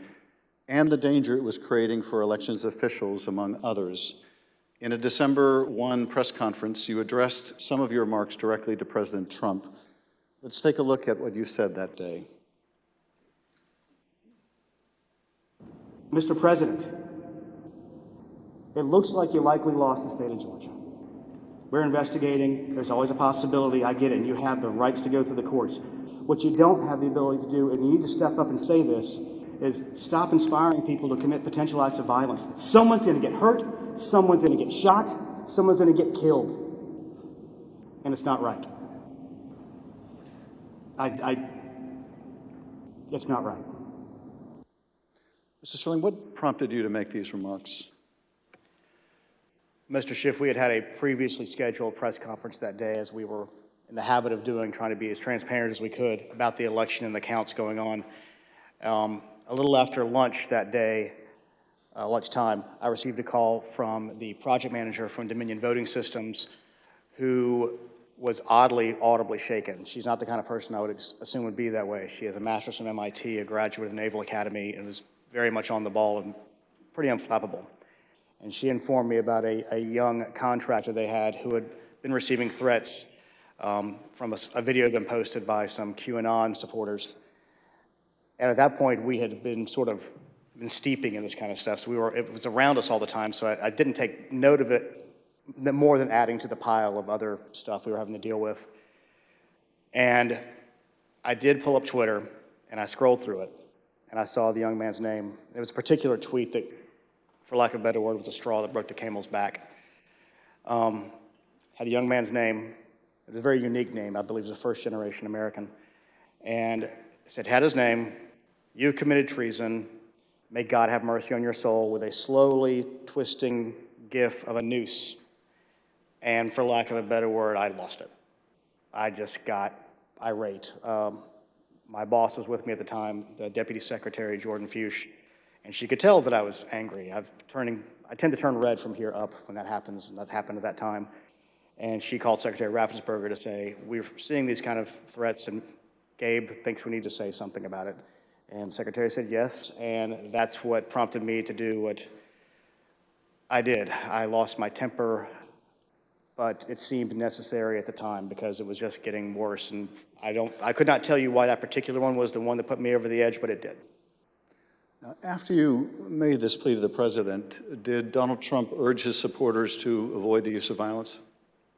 and the danger it was creating for elections officials, among others. In a December 1 press conference, you addressed some of your remarks directly to President Trump. Let's take a look at what you said that day. Mr. President, it looks like you likely lost the state of Georgia. We're investigating. There's always a possibility. I get it. And you have the rights to go through the courts. What you don't have the ability to do, and you need to step up and say this, is stop inspiring people to commit potential acts of violence. Someone's going to get hurt, someone's going to get shot, someone's going to get killed. And it's not right. It's not right. Mr. Sterling, what prompted you to make these remarks? Mr. Schiff, we had a previously scheduled press conference that day, as we were in the habit of doing, trying to be as transparent as we could about the election and the counts going on. A little after lunch that day, lunchtime, I received a call from the project manager from Dominion Voting Systems, who was oddly, audibly shaken. She's not the kind of person I would assume would be that way. She has a master's from MIT, a graduate of the Naval Academy, and was very much on the ball and pretty unflappable. And she informed me about a young contractor they had who had been receiving threats from a video been posted by some QAnon supporters. And at that point, we had been steeping in this kind of stuff. So it was around us all the time. So I didn't take note of it more than adding to the pile of other stuff we were having to deal with. And I did pull up Twitter, and I scrolled through it, and I saw the young man's name. There was a particular tweet that, for lack of a better word, was a straw that broke the camel's back. Had the young man's name. It was a very unique name. I believe it was a first-generation American. And it said, had his name, "You committed treason. May God have mercy on your soul," with a slowly twisting gif of a noose. And for lack of a better word, I lost it. I just got irate. My boss was with me at the time, the Deputy Secretary, Jordan Fuchs, and she could tell that I was angry. I tend to turn red from here up when that happens, and that happened at that time. And she called Secretary Raffensperger to say, "We're seeing these kind of threats, and Gabe thinks we need to say something about it." And the Secretary said yes, and that's what prompted me to do what I did. I lost my temper, but it seemed necessary at the time because it was just getting worse. And I could not tell you why that particular one was the one that put me over the edge, but it did. Now, after you made this plea to the president, did Donald Trump urge his supporters to avoid the use of violence?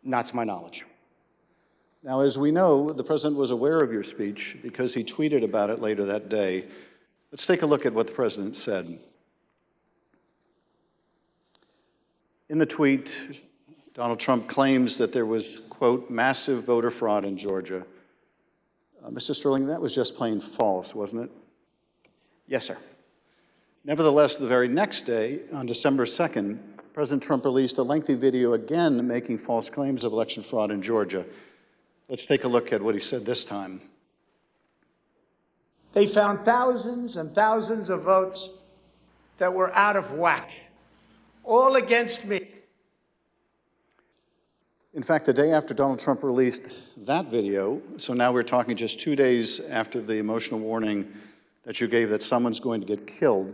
Not to my knowledge. Now, as we know, the president was aware of your speech because he tweeted about it later that day. Let's take a look at what the president said. In the tweet, Donald Trump claims that there was, quote, massive voter fraud in Georgia. Mr. Sterling, that was just plain false, wasn't it? Yes, sir. Nevertheless, the very next day, on December 2nd, President Trump released a lengthy video again making false claims of election fraud in Georgia. Let's take a look at what he said this time. They found thousands and thousands of votes that were out of whack, all against me. In fact, the day after Donald Trump released that video, so now we're talking just 2 days after the emotional warning that you gave that someone's going to get killed,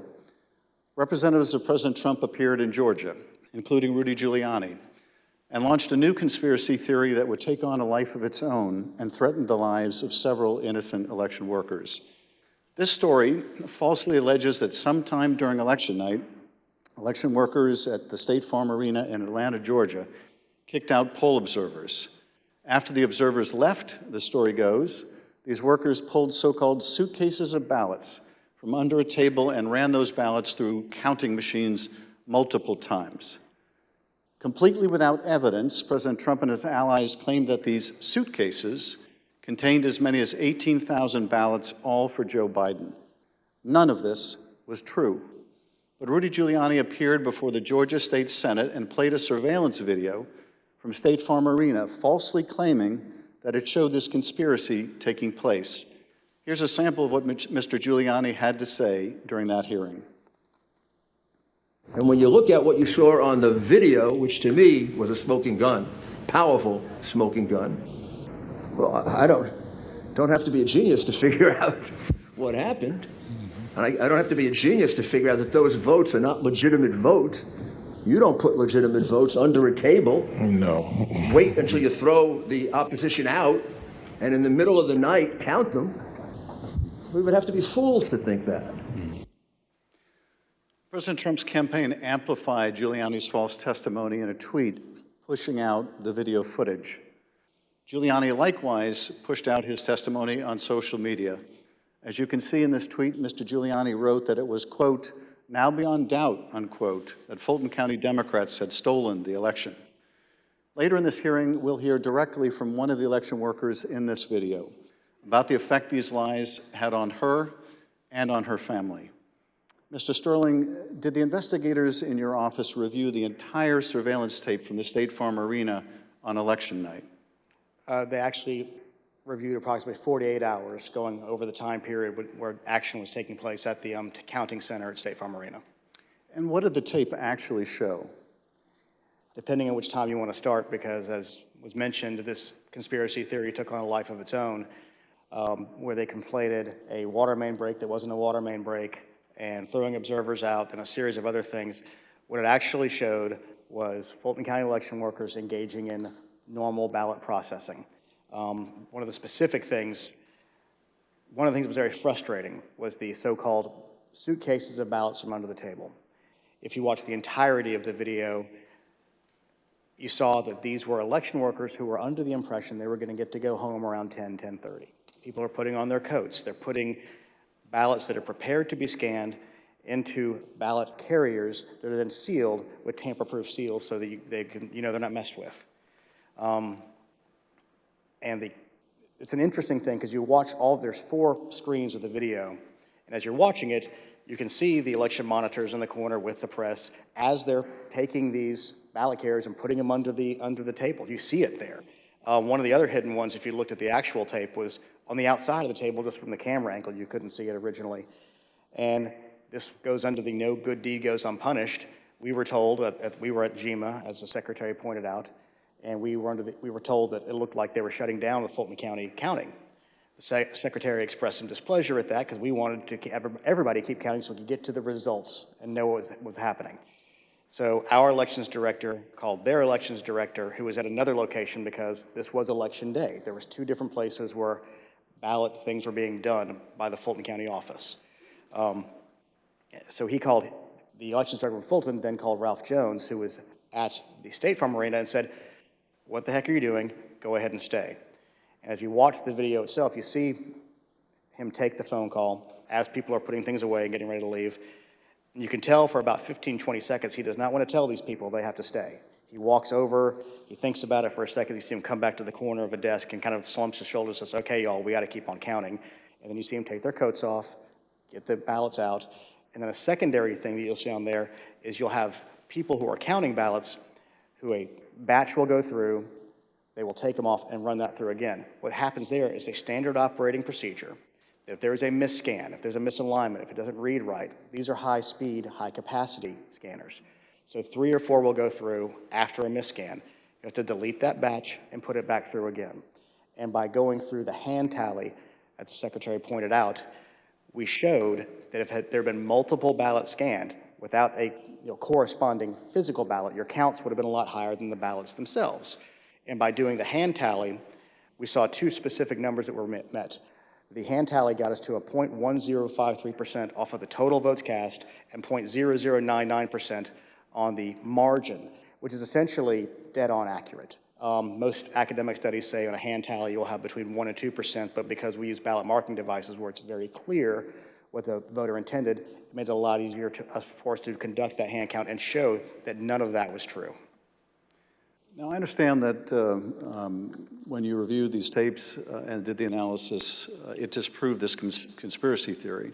representatives of President Trump appeared in Georgia, including Rudy Giuliani, and launched a new conspiracy theory that would take on a life of its own and threaten the lives of several innocent election workers. This story falsely alleges that sometime during election night, election workers at the State Farm Arena in Atlanta, Georgia, kicked out poll observers. After the observers left, the story goes, these workers pulled so-called suitcases of ballots from under a table and ran those ballots through counting machines multiple times. Completely without evidence, President Trump and his allies claimed that these suitcases contained as many as 18,000 ballots, all for Joe Biden. None of this was true. But Rudy Giuliani appeared before the Georgia State Senate and played a surveillance video from State Farm Arena, falsely claiming that it showed this conspiracy taking place. Here's a sample of what Mr. Giuliani had to say during that hearing. And when you look at what you saw on the video, which to me was a smoking gun, powerful smoking gun, well, I don't have to be a genius to figure out what happened. And I don't have to be a genius to figure out that those votes are not legitimate votes. You don't put legitimate votes under a table. No. Wait until you throw the opposition out, and in the middle of the night, count them. We would have to be fools to think that. President Trump's campaign amplified Giuliani's false testimony in a tweet, pushing out the video footage. Giuliani likewise pushed out his testimony on social media. As you can see in this tweet, Mr. Giuliani wrote that it was, quote, now beyond doubt, unquote, that Fulton County Democrats had stolen the election. Later in this hearing, we'll hear directly from one of the election workers in this video about the effect these lies had on her and on her family. Mr. Sterling, did the investigators in your office review the entire surveillance tape from the State Farm Arena on election night? They actually reviewed approximately 48 hours going over the time period where action was taking place at the counting center at State Farm Arena. And what did the tape actually show? Depending on which time you want to start, because as was mentioned, this conspiracy theory took on a life of its own, where they conflated a water main break that wasn't a water main break and throwing observers out and a series of other things. What it actually showed was Fulton County election workers engaging in normal ballot processing. One of the things that was very frustrating was the so-called suitcases of ballots from under the table. If you watch the entirety of the video, you saw that these were election workers who were under the impression they were going to get to go home around 10:30. People are putting on their coats. They're putting ballots that are prepared to be scanned into ballot carriers that are then sealed with tamper-proof seals so that they can, they're not messed with. It's an interesting thing because you watch there's 4 screens of the video, and as you're watching it, you can see the election monitors in the corner with the press as they're taking these ballot carriers and putting them under the table. You see it there. One of the other hidden ones, if you looked at the actual tape, was on the outside of the table, just from the camera angle. You couldn't see it originally. And this goes under the no good deed goes unpunished. We were told, we were at GEMA, as the secretary pointed out, and we were told that it looked like they were shutting down the Fulton County counting. The secretary expressed some displeasure at that because we wanted to everybody keep counting so we could get to the results and know what was happening. So our elections director called their elections director, who was at another location because this was election day. There was 2 different places where ballot things were being done by the Fulton County office. So he called the elections director from Fulton, then called Ralph Jones, who was at the State Farm Arena, and said, what the heck are you doing? Go ahead and stay. And as you watch the video itself, you see him take the phone call as people are putting things away and getting ready to leave. And you can tell for about 15, 20 seconds, he does not want to tell these people they have to stay. He walks over, he thinks about it for a second, you see him come back to the corner of a desk and kind of slumps his shoulders and says, okay, y'all, we got to keep on counting. And then you see him take their coats off, get the ballots out. And then a secondary thing that you'll see on there is you'll have people who are counting ballots who a batch will go through, they will take them off and run that through again. What happens there is a standard operating procedure. If there's a misscan, if there's a misalignment, if it doesn't read right, these are high-speed, high-capacity scanners. So 3 or 4 will go through after a misscan. You have to delete that batch and put it back through again. And by going through the hand tally, as the secretary pointed out, we showed that if there had been multiple ballots scanned without a corresponding physical ballot, your counts would have been a lot higher than the ballots themselves. And by doing the hand tally, we saw 2 specific numbers that were met. The hand tally got us to a 0.1053% off of the total votes cast and 0.0099% on the margin, which is essentially dead-on accurate. Most academic studies say on a hand tally you'll have between 1% and 2%, but because we use ballot marking devices where it's very clear what the voter intended, it made it a lot easier for us to conduct that hand count and show that none of that was true. Now, I understand that when you reviewed these tapes and did the analysis, it disproved this conspiracy theory.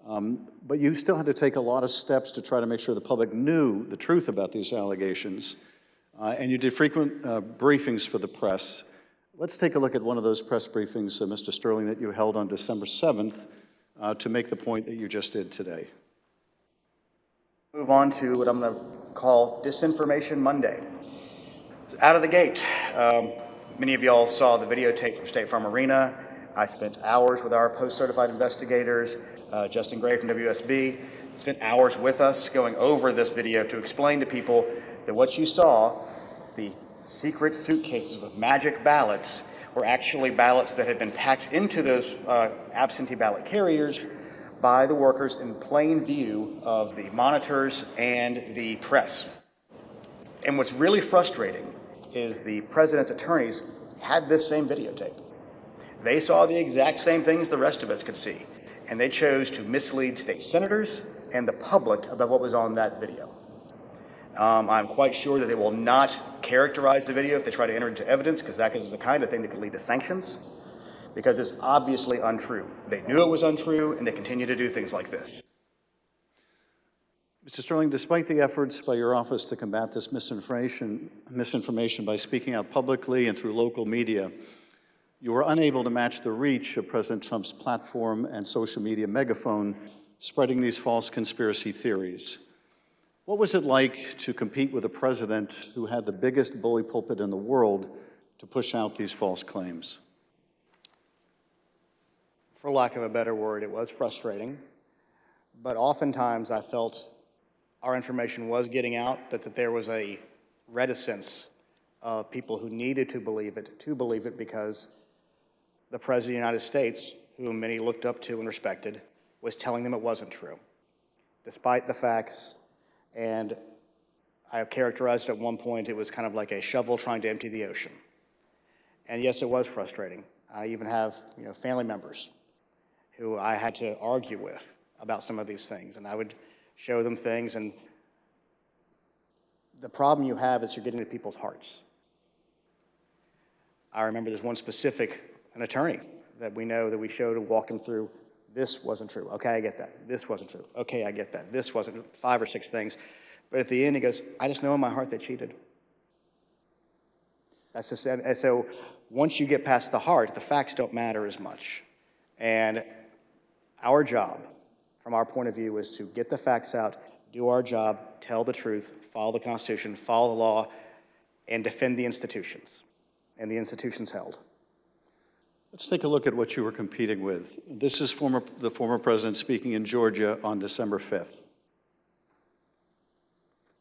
But you still had to take a lot of steps to try to make sure the public knew the truth about these allegations. And you did frequent briefings for the press. Let's take a look at one of those press briefings, Mr. Sterling, that you held on December 7th to make the point that you just did today. Move on to what I'm going to call Disinformation Monday. Out of the gate, many of y'all saw the videotape from State Farm Arena. I spent hours with our post-certified investigators, Justin Gray from WSB, spent hours with us going over this video to explain to people that what you saw, the secret suitcases with magic ballots, were actually ballots that had been packed into those absentee ballot carriers by the workers in plain view of the monitors and the press. And what's really frustrating is the president's attorneys had this same videotape. They saw the exact same things the rest of us could see, and they chose to mislead state senators and the public about what was on that video. I'm quite sure that they will not characterize the video if they try to enter into evidence, because that is the kind of thing that could lead to sanctions, because it's obviously untrue. They knew it was untrue, and they continue to do things like this. Mr. Sterling, despite the efforts by your office to combat this misinformation by speaking out publicly and through local media, you were unable to match the reach of President Trump's platform and social media megaphone spreading these false conspiracy theories. What was it like to compete with a president who had the biggest bully pulpit in the world to push out these false claims? For lack of a better word, it was frustrating, but oftentimes I felt our information was getting out, but that there was a reticence of people who needed to believe it because the President of the United States, whom many looked up to and respected, was telling them it wasn't true, despite the facts. And I have characterized at one point, it was kind of like a shovel trying to empty the ocean. And yes, it was frustrating. I even have family members who I had to argue with about some of these things, and I would show them things, and the problem you have is you're getting to people's hearts. I remember there's one specific, an attorney that we know that we showed and walked him through, this wasn't true, okay, I get that, this wasn't true, okay, I get that, this wasn't, 5 or 6 things, but at the end he goes, I just know in my heart they cheated. That's just, and so once you get past the heart, the facts don't matter as much. And our job, from our point of view, is to get the facts out, do our job, tell the truth, follow the Constitution, follow the law, and defend the institutions, and the institutions held. Let's take a look at what you were competing with. This is the former president speaking in Georgia on December 5th.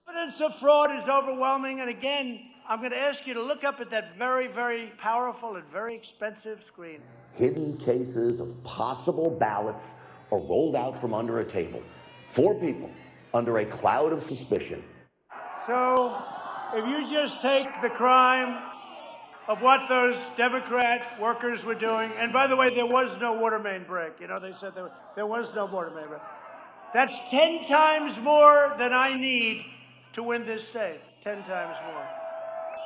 Evidence of fraud is overwhelming, and again, I'm going to ask you to look up at that very, very powerful and very expensive screen. Hidden cases of possible ballots are rolled out from under a table. 4 people under a cloud of suspicion. So, if you just take the crime of what those Democrat workers were doing, and by the way, there was no water main break. They said there was no water main break. That's 10 times more than I need to win this state. 10 times more.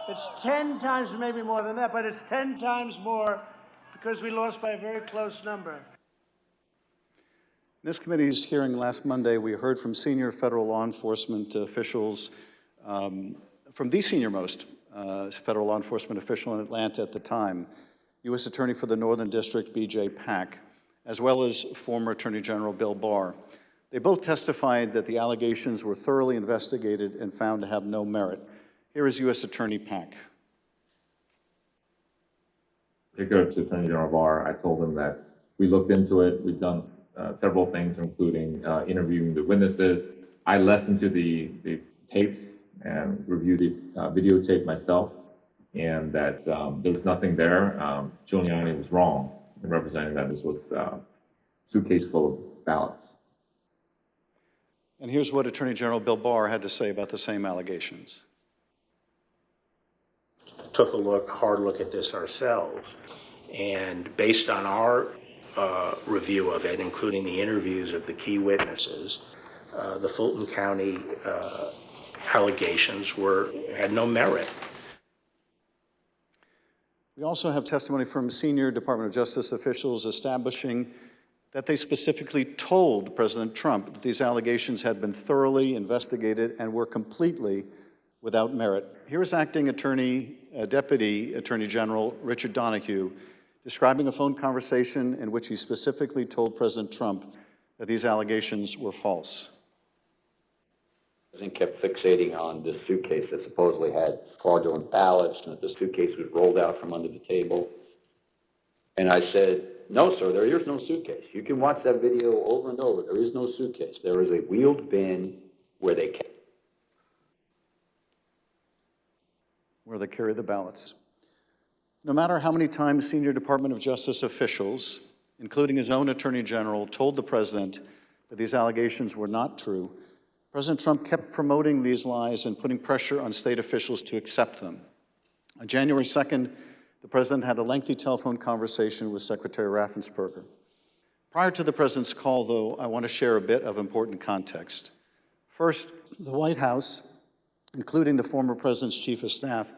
It's 10 times, maybe more than that, but it's 10 times more because we lost by a very close number. In this committee's hearing last Monday, we heard from senior federal law enforcement officials, from the senior-most federal law enforcement official in Atlanta at the time, U.S. Attorney for the Northern District, B.J. Pack, as well as former Attorney General Bill Barr. They both testified that the allegations were thoroughly investigated and found to have no merit. Here is U.S. Attorney Pack. Particular to Attorney General Barr, I told him that we looked into it. We've done several things, including interviewing the witnesses. I listened to the tapes and reviewed the videotape myself, and that there was nothing there. Giuliani was wrong in representing that this was a suitcase full of ballots. And here's what Attorney General Bill Barr had to say about the same allegations. Took a hard look at this ourselves, and based on our review of it, including the interviews of the key witnesses, the Fulton County allegations had no merit. We also have testimony from senior Department of Justice officials establishing that they specifically told President Trump that these allegations had been thoroughly investigated and were completely without merit. Here is Acting Deputy Attorney General Richard Donahue describing a phone conversation in which he specifically told President Trump that these allegations were false. The president kept fixating on this suitcase that supposedly had fraudulent ballots and that the suitcase was rolled out from under the table. And I said, no, sir, there is no suitcase. You can watch that video over and over. There is no suitcase. There is a wheeled bin where they carry the ballots. No matter how many times senior Department of Justice officials, including his own Attorney General, told the president that these allegations were not true, President Trump kept promoting these lies and putting pressure on state officials to accept them. On January 2nd, the President had a lengthy telephone conversation with Secretary Raffensperger. Prior to the President's call, though, I want to share a bit of important context. First, the White House, including the former President's Chief of Staff,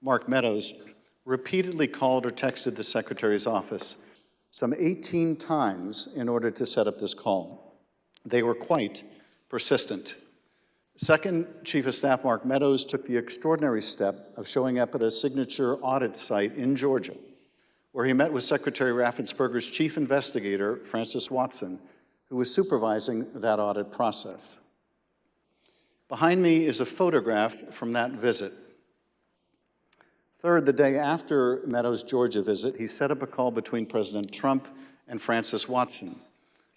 Mark Meadows, repeatedly called or texted the Secretary's office some 18 times in order to set up this call. They were quite persistent. Second, Chief of Staff Mark Meadows took the extraordinary step of showing up at a signature audit site in Georgia, where he met with Secretary Raffensperger's chief investigator, Francis Watson, who was supervising that audit process. Behind me is a photograph from that visit. Third, the day after Meadows' Georgia visit, he set up a call between President Trump and Francis Watson.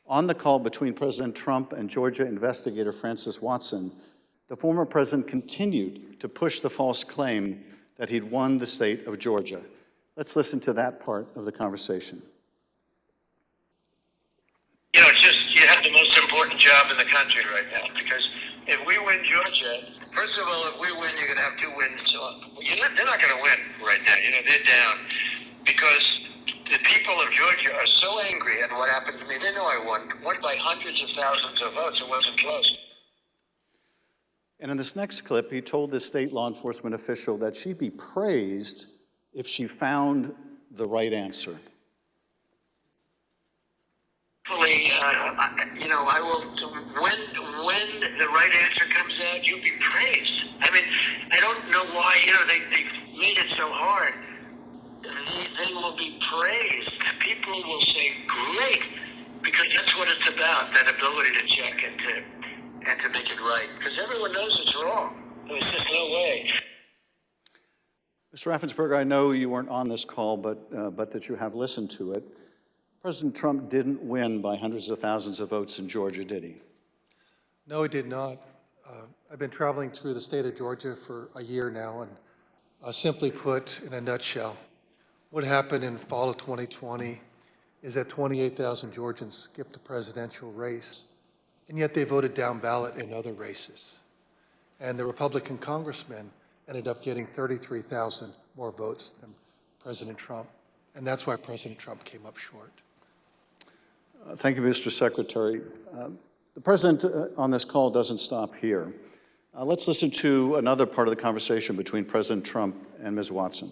On the call between President Trump and Georgia investigator Francis Watson, the former president continued to push the false claim that he'd won the state of Georgia. Let's listen to that part of the conversation. You know, you have the most important job in the country right now, because if we win Georgia, first of all, if we win, you're going to have two wins. They're not going to win right now. You know, they're down because the people of Georgia are so angry at what happened to me. They know I won by hundreds of thousands of votes. It wasn't close. And in this next clip, he told this state law enforcement official that she'd be praised if she found the right answer. Hopefully, you know, I will, when the right answer comes out, you'll be praised. I mean, I don't know why, you know, they made it so hard. They will be praised. People will say, great, because that's what it's about, that ability to check and to make it right. Because everyone knows it's wrong. There's just no way. Mr. Raffensperger, I know you weren't on this call, but that you have listened to it. President Trump didn't win by hundreds of thousands of votes in Georgia, did he? No, he did not. I've been traveling through the state of Georgia for a year now, and simply put, in a nutshell, what happened in fall of 2020 is that 28,000 Georgians skipped the presidential race, and yet they voted down ballot in other races. And the Republican congressman ended up getting 33,000 more votes than President Trump, and that's why President Trump came up short. Thank you, Mr. Secretary. The President on this call doesn't stop here. Let's listen to another part of the conversation between President Trump and Ms. Watson.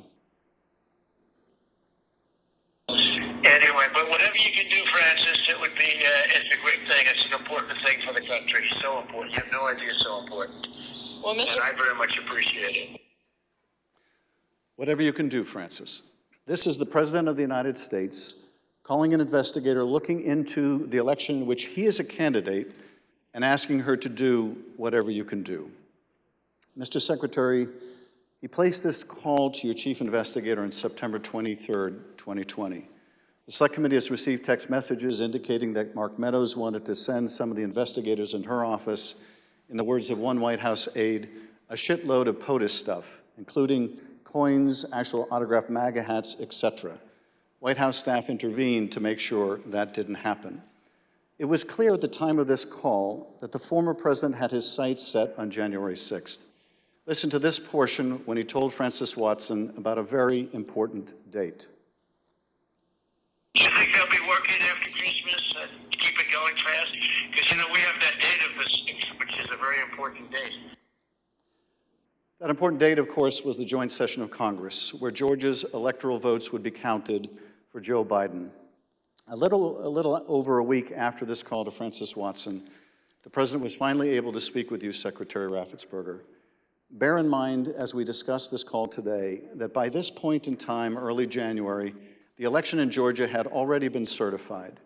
Anyway, but whatever you can do, Francis, it would be, it's a great thing. It's an important thing for the country. So important. You have no idea, so important. Well, and I very much appreciate it. Whatever you can do, Francis. This is the President of the United States calling an investigator looking into the election in which he is a candidate and asking her to do whatever you can do. Mr. Secretary, he placed this call to your chief investigator on September 23rd, 2020. The Select Committee has received text messages indicating that Mark Meadows wanted to send some of the investigators in her office, in the words of one White House aide, a shitload of POTUS stuff, including coins, actual autographed MAGA hats, etc. White House staff intervened to make sure that didn't happen. It was clear at the time of this call that the former president had his sights set on January 6th. Listen to this portion when he told Francis Watson about a very important date. Do you think they'll be working after Christmas and keep it going fast? Because, you know, we have that date of the 6th, which is a very important date. That important date, of course, was the joint session of Congress, where Georgia's electoral votes would be counted for Joe Biden. A little over a week after this call to Francis Watson, the President was finally able to speak with you, Secretary Raffensperger. Bear in mind, as we discuss this call today, that by this point in time, early January, the election in Georgia had already been certified.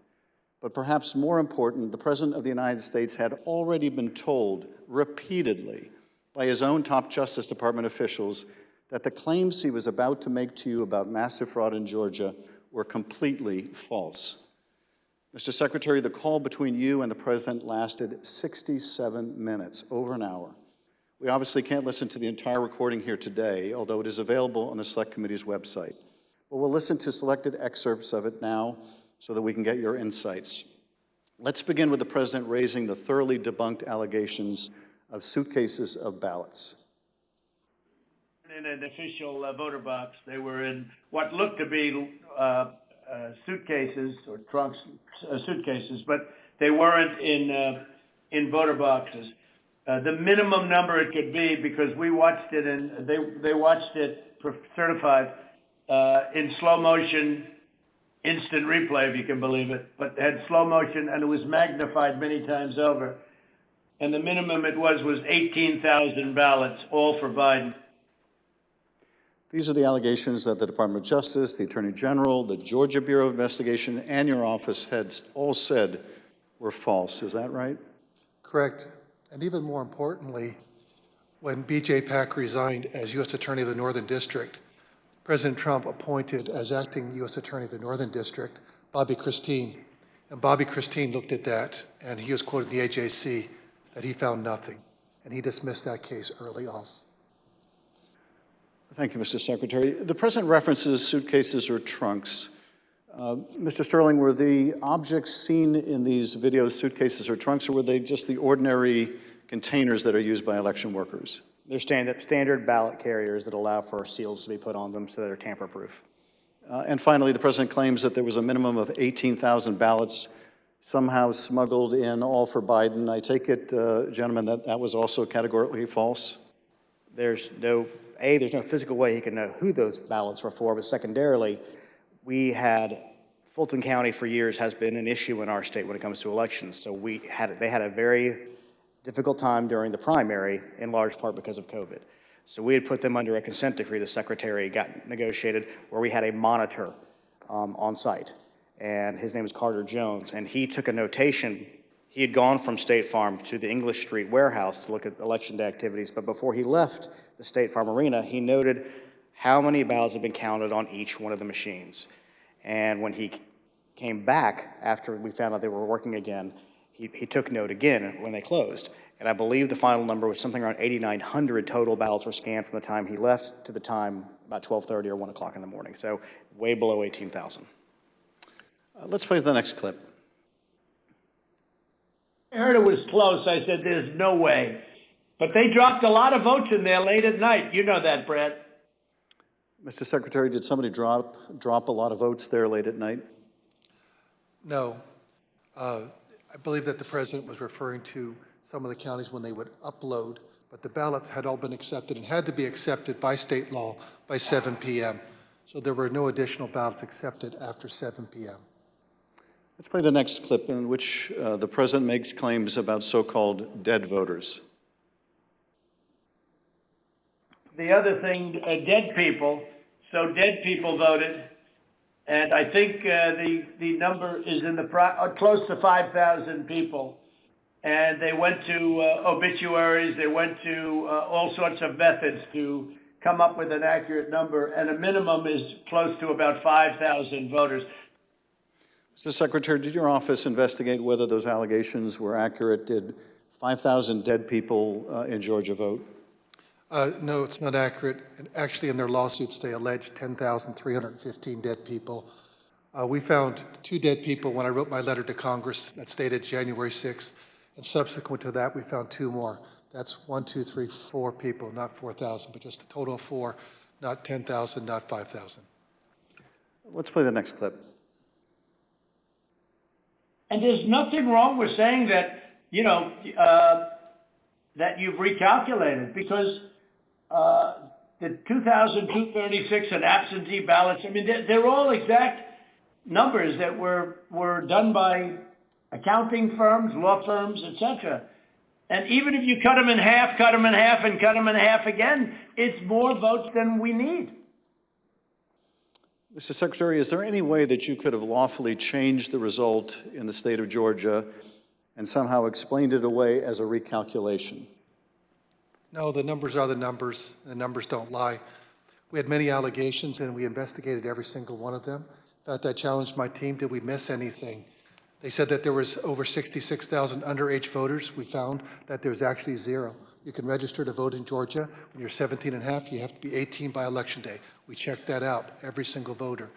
But perhaps more important, the President of the United States had already been told repeatedly by his own top Justice Department officials that the claims he was about to make to you about massive fraud in Georgia were completely false. Mr. Secretary, the call between you and the President lasted 67 minutes, over an hour. We obviously can't listen to the entire recording here today, although it is available on the Select Committee's website. But we'll listen to selected excerpts of it now so that we can get your insights. Let's begin with the President raising the thoroughly debunked allegations of suitcases of ballots. in an official voter box. They were in what looked to be suitcases or trunks, suitcases, but they weren't in voter boxes. The minimum number it could be, because we watched it and they watched it certified in slow motion, instant replay, if you can believe it, but had slow motion and it was magnified many times over. And the minimum it was 18,000 ballots, all for Biden. These are the allegations that the Department of Justice, the Attorney General, the Georgia Bureau of Investigation, and your office had all said were false. Is that right? Correct. And even more importantly, when B.J. Pack resigned as U.S. Attorney of the Northern District, President Trump appointed as acting U.S. Attorney of the Northern District Bobby Christine. And Bobby Christine looked at that, and he was quoted in the AJC that he found nothing, and he dismissed that case early on. Thank you, Mr. Secretary. The President references suitcases or trunks. Mr. Sterling, were the objects seen in these videos suitcases or trunks, or were they just the ordinary containers that are used by election workers? They're standard ballot carriers that allow for seals to be put on them so they're tamper-proof. And finally, the President claims that there was a minimum of 18,000 ballots somehow smuggled in, all for Biden. I take it, gentlemen, that that was also categorically false? There's no physical way he can know who those ballots were for, but secondarily, Fulton County for years has been an issue in our state when it comes to elections. So they had a very difficult time during the primary, in large part because of COVID. So we had put them under a consent decree the Secretary got negotiated, where we had a monitor on site. And his name is Carter Jones, and he took a notation. He had gone from State Farm to the English Street warehouse to look at Election Day activities, but before he left the State Farm Arena, he noted how many ballots had been counted on each one of the machines. And when he came back after we found out they were working again, he took note again when they closed. And I believe the final number was something around 8,900 total ballots were scanned from the time he left to the time about 12:30 or 1 o'clock in the morning. So way below 18,000. Let's play the next clip. I heard it was close. I said, there's no way. But they dropped a lot of votes in there late at night. You know that, Brad. Mr. Secretary, did somebody drop a lot of votes there late at night? No. I believe that the President was referring to some of the counties when they would upload, but the ballots had all been accepted and had to be accepted by state law by 7 p.m. So there were no additional ballots accepted after 7 p.m. Let's play the next clip in which the President makes claims about so-called dead voters. The other thing, dead people. So dead people voted. And I think the number is in the close to 5,000 people. And they went to obituaries. They went to all sorts of methods to come up with an accurate number. And a minimum is close to about 5,000 voters. Mr. Secretary, did your office investigate whether those allegations were accurate? Did 5,000 dead people in Georgia vote? No, it's not accurate. And actually, in their lawsuits, they allege 10,315 dead people. We found 2 dead people when I wrote my letter to Congress that stated January 6th. And subsequent to that, we found 2 more. That's 1, 2, 3, 4 people, not 4,000, but just a total of 4, not 10,000, not 5,000. Let's play the next clip. And there's nothing wrong with saying that, you know, that you've recalculated, because the 2,236 and absentee ballots, I mean, they're all exact numbers that were done by accounting firms, law firms, etc. And even if you cut them in half, cut them in half, and cut them in half again, it's more votes than we need. Mr. Secretary, is there any way that you could have lawfully changed the result in the state of Georgia and somehow explained it away as a recalculation? No, the numbers are the numbers. The numbers don't lie. We had many allegations, and we investigated every single one of them. In fact, I challenged my team, did we miss anything? They said that there was over 66,000 underage voters. We found that there's actually 0. You can register to vote in Georgia. When you're 17 and a half, you have to be 18 by Election Day. We checked that out, every single voter.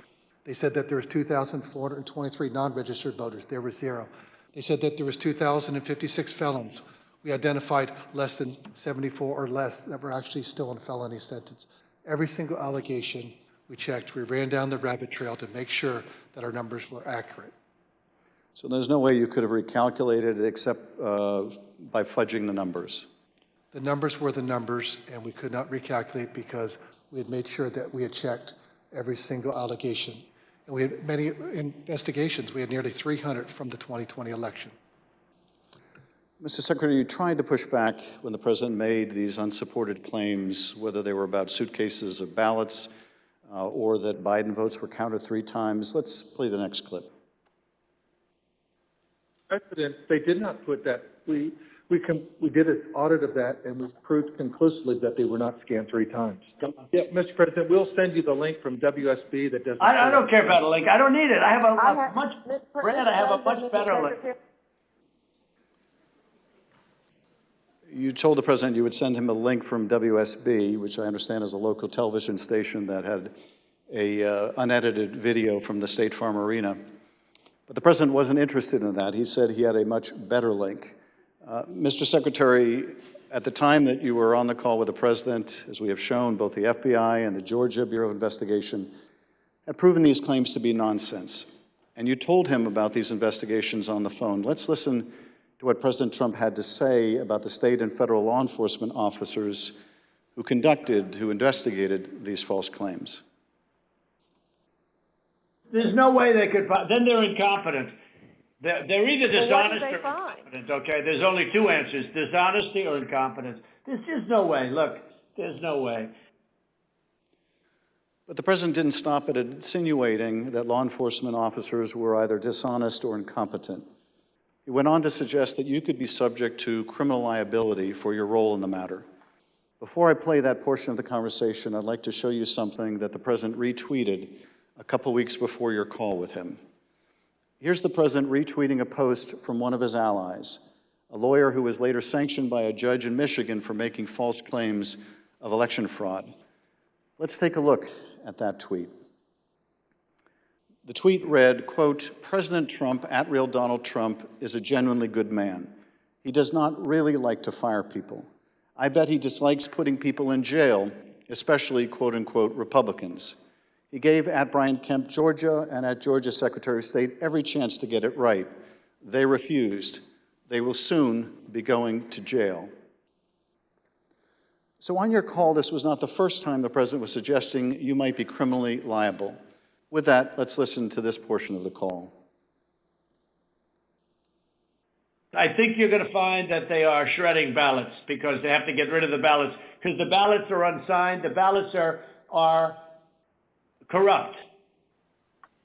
They said that there was 2,423 non-registered voters. There were 0. They said that there was 2,056 felons. We identified less than 74 or less that were actually still in felony sentence. Every single allegation we checked, we ran down the rabbit trail to make sure that our numbers were accurate. So there's no way you could have recalculated it except by fudging the numbers? The numbers were the numbers, and we could not recalculate because we had made sure that we had checked every single allegation. And we had many investigations. We had nearly 300 from the 2020 election. Mr. Secretary, you tried to push back when the president made these unsupported claims, whether they were about suitcases of ballots or that Biden votes were counted 3 times. Let's play the next clip. President, they did not put that. We did an audit of that, and we proved conclusively that they were not scanned 3 times. Yeah, Mr. President, we'll send you the link from WSB that doesn't. I don't care about a link. I don't need it. I have a much better link. You told the president you would send him a link from WSB, which I understand is a local television station that had a unedited video from the State Farm Arena. But the president wasn't interested in that. He said he had a much better link. Mr. Secretary, at the time that you were on the call with the president, as we have shown, both the FBI and the Georgia Bureau of Investigation have proven these claims to be nonsense. And you told him about these investigations on the phone. Let's listen to what President Trump had to say about the state and federal law enforcement officers who investigated these false claims. There's no way they could, then they're incompetent. They're either dishonest or incompetent, okay? There's only 2 answers, dishonesty or incompetence. There's just no way, look, there's no way. But the president didn't stop at insinuating that law enforcement officers were either dishonest or incompetent. He went on to suggest that you could be subject to criminal liability for your role in the matter. Before I play that portion of the conversation, I'd like to show you something that the president retweeted a couple weeks before your call with him. Here's the president retweeting a post from one of his allies, a lawyer who was later sanctioned by a judge in Michigan for making false claims of election fraud. Let's take a look at that tweet. The tweet read, quote, "President Trump, @real Donald Trump, is a genuinely good man. He does not really like to fire people. I bet he dislikes putting people in jail, especially, quote unquote, Republicans. He gave @Brian Kemp, Georgia, and @Georgia Secretary of State every chance to get it right. They refused. They will soon be going to jail." So on your call, this was not the first time the president was suggesting you might be criminally liable. With that, let's listen to this portion of the call. I think you're going to find that they are shredding ballots because they have to get rid of the ballots because the ballots are unsigned. The ballots are corrupt.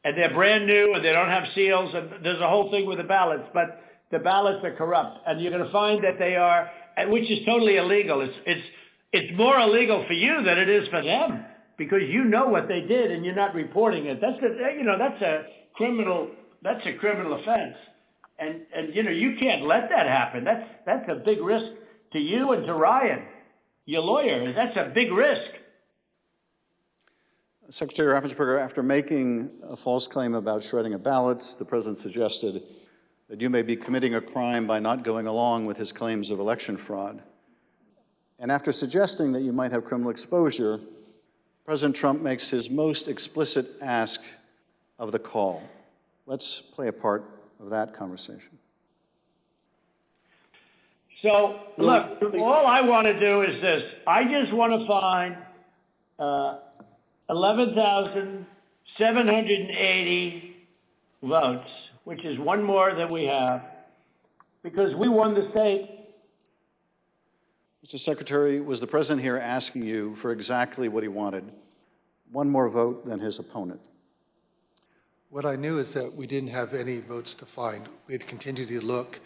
And they're brand new and they don't have seals and there's a whole thing with the ballots, but the ballots are corrupt. And you're going to find that they are, which is totally illegal. It's more illegal for you than it is for them because you know what they did and you're not reporting it. That's a criminal offense. And you can't let that happen. That's a big risk to you and to Ryan, your lawyer. That's a big risk. Secretary Raffensperger, after making a false claim about shredding of ballots, the president suggested that you may be committing a crime by not going along with his claims of election fraud. And after suggesting that you might have criminal exposure, President Trump makes his most explicit ask of the call. Let's play a part of that conversation. So, look, all I want to do is this. I just want to find 11,780 votes, which is one more than we have, because we won the state. Mr. Secretary, was the president here asking you for exactly what he wanted? One more vote than his opponent. What I knew is that we didn't have any votes to find. We had continued to look.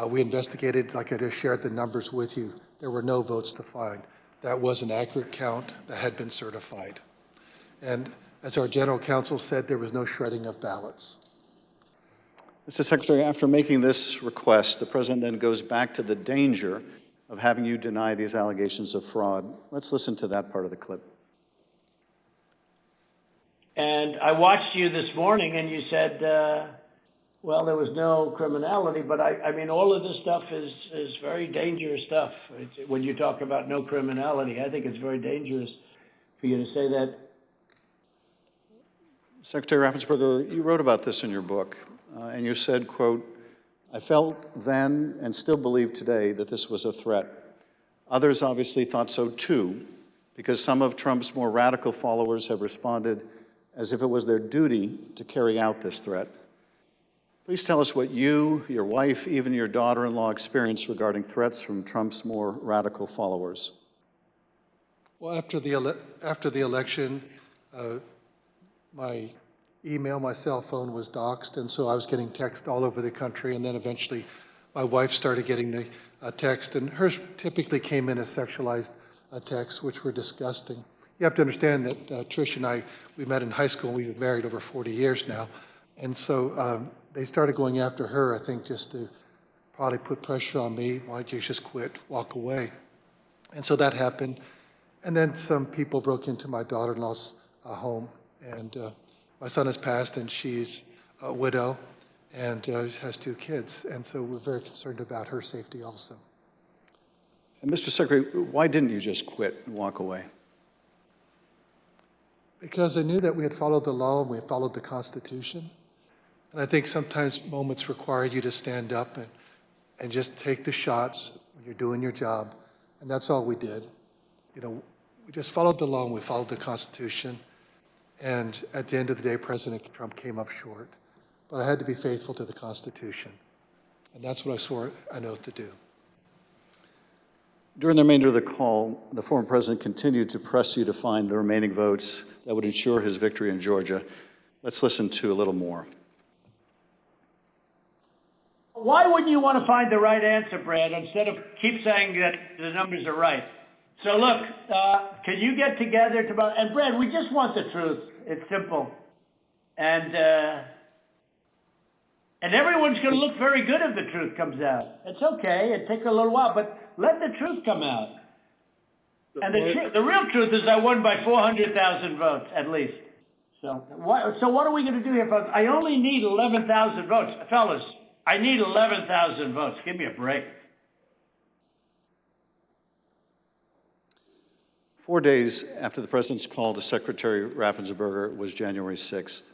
We investigated, like I just shared the numbers with you. There were no votes to find. That was an accurate count that had been certified. And as our general counsel said, there was no shredding of ballots. Mr. Secretary, after making this request, the president then goes back to the danger of having you deny these allegations of fraud. Let's listen to that part of the clip. And I watched you this morning and you said, well, there was no criminality, but I mean, all of this stuff is very dangerous stuff. When you talk about no criminality, I think it's very dangerous for you to say that? Secretary Raffensperger, you wrote about this in your book, and you said, quote, "I felt then and still believe today that this was a threat. Others obviously thought so too, because some of Trump's more radical followers have responded as if it was their duty to carry out this threat. Please tell us what you, your wife, even your daughter-in-law experienced regarding threats from Trump's more radical followers." Well, after the election, my email, my cell phone was doxxed, and so I was getting texts all over the country, and then eventually my wife started getting the text, and hers typically came in as sexualized texts, which were disgusting. You have to understand that Trish and I, we met in high school, and we've been married over 40 years now, and so they started going after her, I think, just to probably put pressure on me. Why don't you just quit, walk away? And so that happened. And then some people broke into my daughter-in-law's home, and my son has passed, and she's a widow and has 2 kids, and so we're very concerned about her safety also. And Mr. Secretary, why didn't you just quit and walk away? Because I knew that we had followed the law and we had followed the Constitution, and I think sometimes moments require you to stand up and just take the shots when you're doing your job, and that's all we did. You know, we just followed the law and we followed the Constitution. And at the end of the day, President Trump came up short. But I had to be faithful to the Constitution. And that's what I swore an oath to do. During the remainder of the call, the former president continued to press you to find the remaining votes that would ensure his victory in Georgia. Let's listen to a little more. Why wouldn't you want to find the right answer, Brad, instead of keep saying that the numbers are right? So look, can you get together tomorrow? And Brad, we just want the truth. It's simple. And everyone's going to look very good if the truth comes out. It's okay. It takes a little while, but let the truth come out. And the real truth is I won by 400,000 votes, at least. So what are we going to do here, folks? I only need 11,000 votes. Fellas, I need 11,000 votes. Give me a break. 4 days after the president's call to Secretary Raffensperger was January 6th.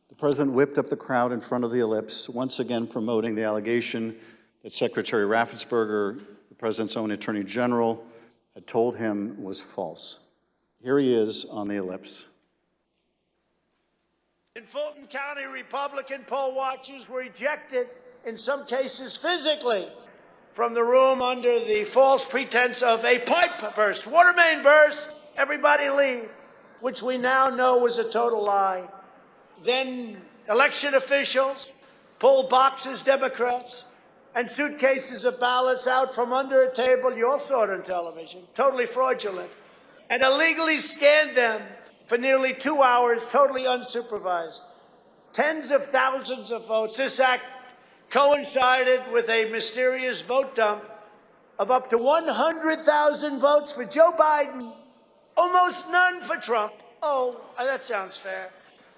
The president whipped up the crowd in front of the ellipse, once again promoting the allegation that Secretary Raffensperger, the president's own attorney general, had told him was false. Here he is on the ellipse. In Fulton County, Republican poll watchers were ejected, in some cases physically, from the room under the false pretense of a pipe burst, water main burst, everybody leave, which we now know was a total lie. Then election officials pulled boxes, Democrats, and suitcases of ballots out from under a table. You all saw it on television, totally fraudulent, and illegally scanned them for nearly 2 hours, totally unsupervised. Tens of thousands of votes. This act coincided with a mysterious vote dump of up to 100,000 votes for Joe Biden, almost none for Trump. Oh, that sounds fair.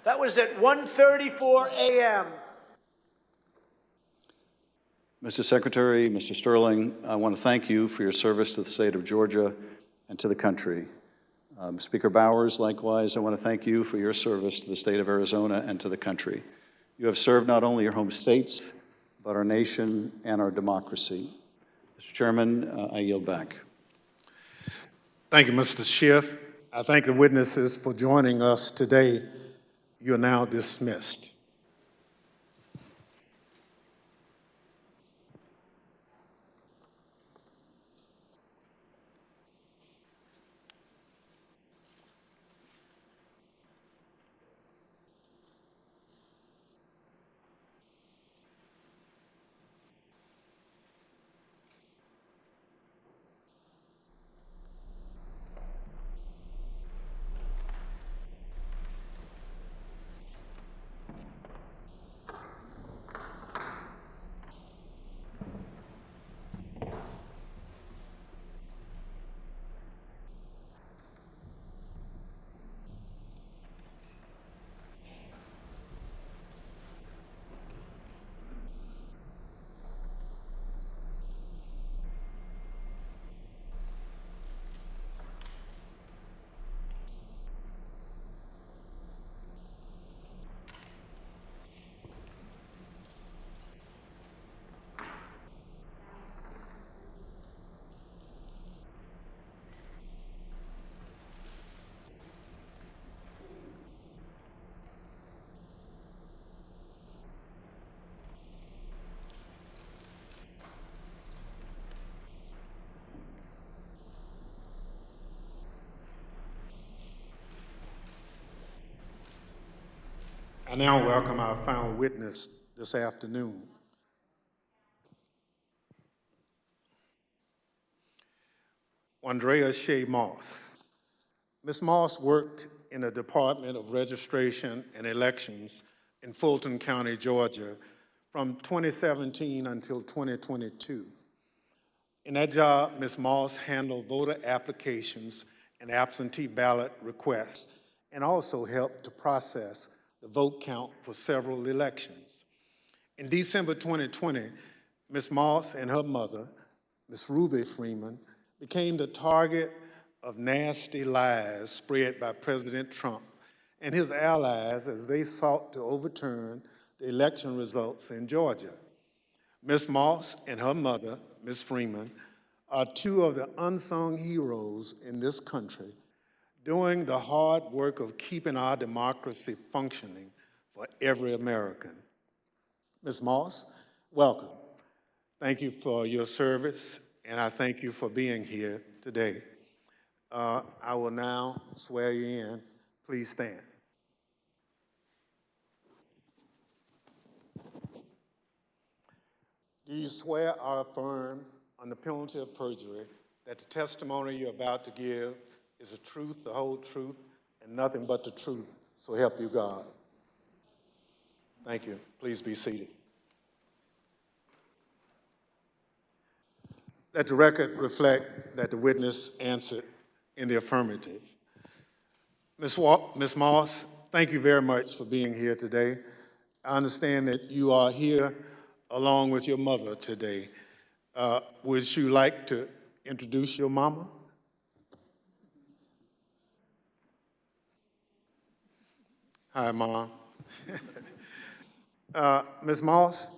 That was at 1:34 a.m. Mr. Secretary, Mr. Sterling, I want to thank you for your service to the state of Georgia and to the country. Speaker Bowers, likewise, I want to thank you for your service to the state of Arizona and to the country. You have served not only your home states, but our nation and our democracy. Mr. Chairman, I yield back. Thank you, Mr. Schiff. I thank the witnesses for joining us today. You're now dismissed. I now welcome our final witness this afternoon. Andrea Shea Moss. Ms. Moss worked in the Department of Registration and Elections in Fulton County, Georgia, from 2017 until 2022. In that job, Ms. Moss handled voter applications and absentee ballot requests and also helped to process the vote count for several elections. In December 2020, Ms. Moss and her mother, Ms. Ruby Freeman, became the target of nasty lies spread by President Trump and his allies as they sought to overturn the election results in Georgia. Ms. Moss and her mother, Ms. Freeman, are two of the unsung heroes in this country, doing the hard work of keeping our democracy functioning for every American. Ms. Moss, welcome. Thank you for your service, and I thank you for being here today. I will now swear you in. Please stand. Do you swear or affirm on the penalty of perjury that the testimony you're about to give is the truth, the whole truth, and nothing but the truth, so help you God? Thank you. Please be seated. Let the record reflect that the witness answered in the affirmative. Ms. Moss, thank you very much for being here today. I understand that you are here along with your mother today. Would you like to introduce your mama? Hi, Mom. Ms. Moss,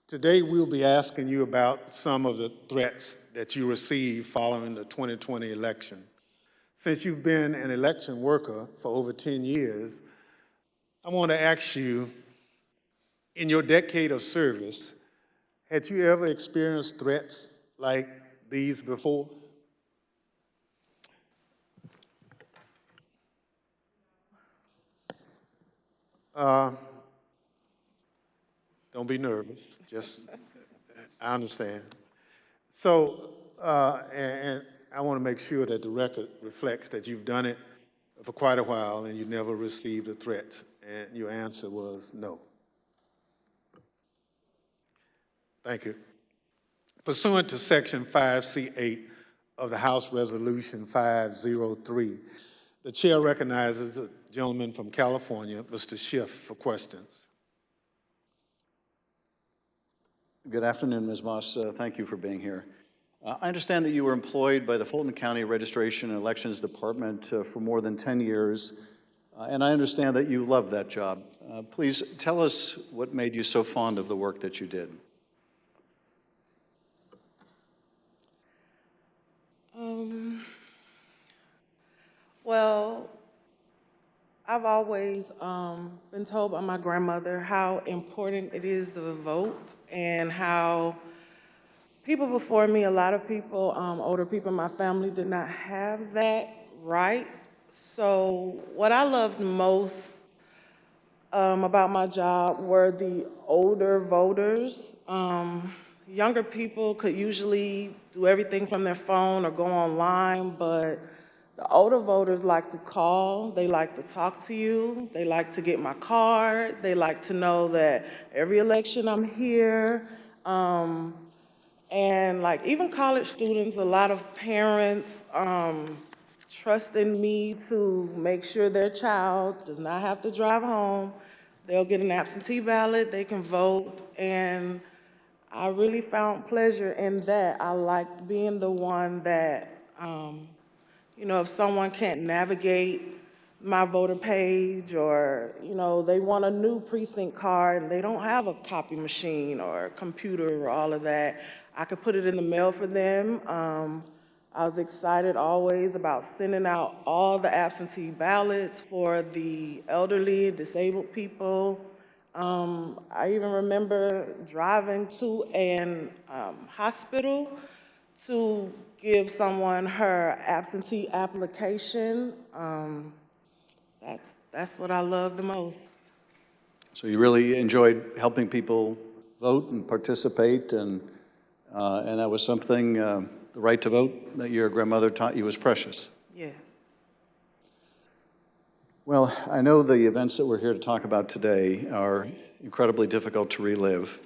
today we'll be asking you about some of the threats that you received following the 2020 election. Since you've been an election worker for over 10 years, I want to ask you, in your decade of service, had you ever experienced threats like these before? Don't be nervous, just, I understand. So, and I want to make sure that the record reflects that you've done it for quite a while and you never received a threat, and your answer was no. Thank you. Pursuant to Section 5C8 of the House Resolution 503, the chair recognizes the gentleman from California, Mr. Schiff, for questions. Good afternoon, Ms. Moss. Thank you for being here. I understand that you were employed by the Fulton County Registration and Elections Department for more than 10 years, and I understand that you love that job. Please tell us what made you so fond of the work that you did. Well, I've always been told by my grandmother how important it is to vote and how people before me, a lot of people, older people in my family, did not have that right. So what I loved most about my job were the older voters. Younger people could usually do everything from their phone or go online, but the older voters like to call, they like to talk to you, they like to get my card, they like to know that every election I'm here. And like even college students, a lot of parents trust in me to make sure their child does not have to drive home. They'll get an absentee ballot, they can vote, and I really found pleasure in that. I liked being the one that, you know, if someone can't navigate my voter page or, you know, they want a new precinct card and they don't have a copy machine or a computer or all of that, I could put it in the mail for them. I was excited always about sending out all the absentee ballots for the elderly and disabled people. I even remember driving to an hospital to give someone her absentee application. That's what I love the most. So you really enjoyed helping people vote and participate, and that was something, the right to vote, that your grandmother taught you was precious. Yeah. Well, I know the events that we're here to talk about today are incredibly difficult to relive.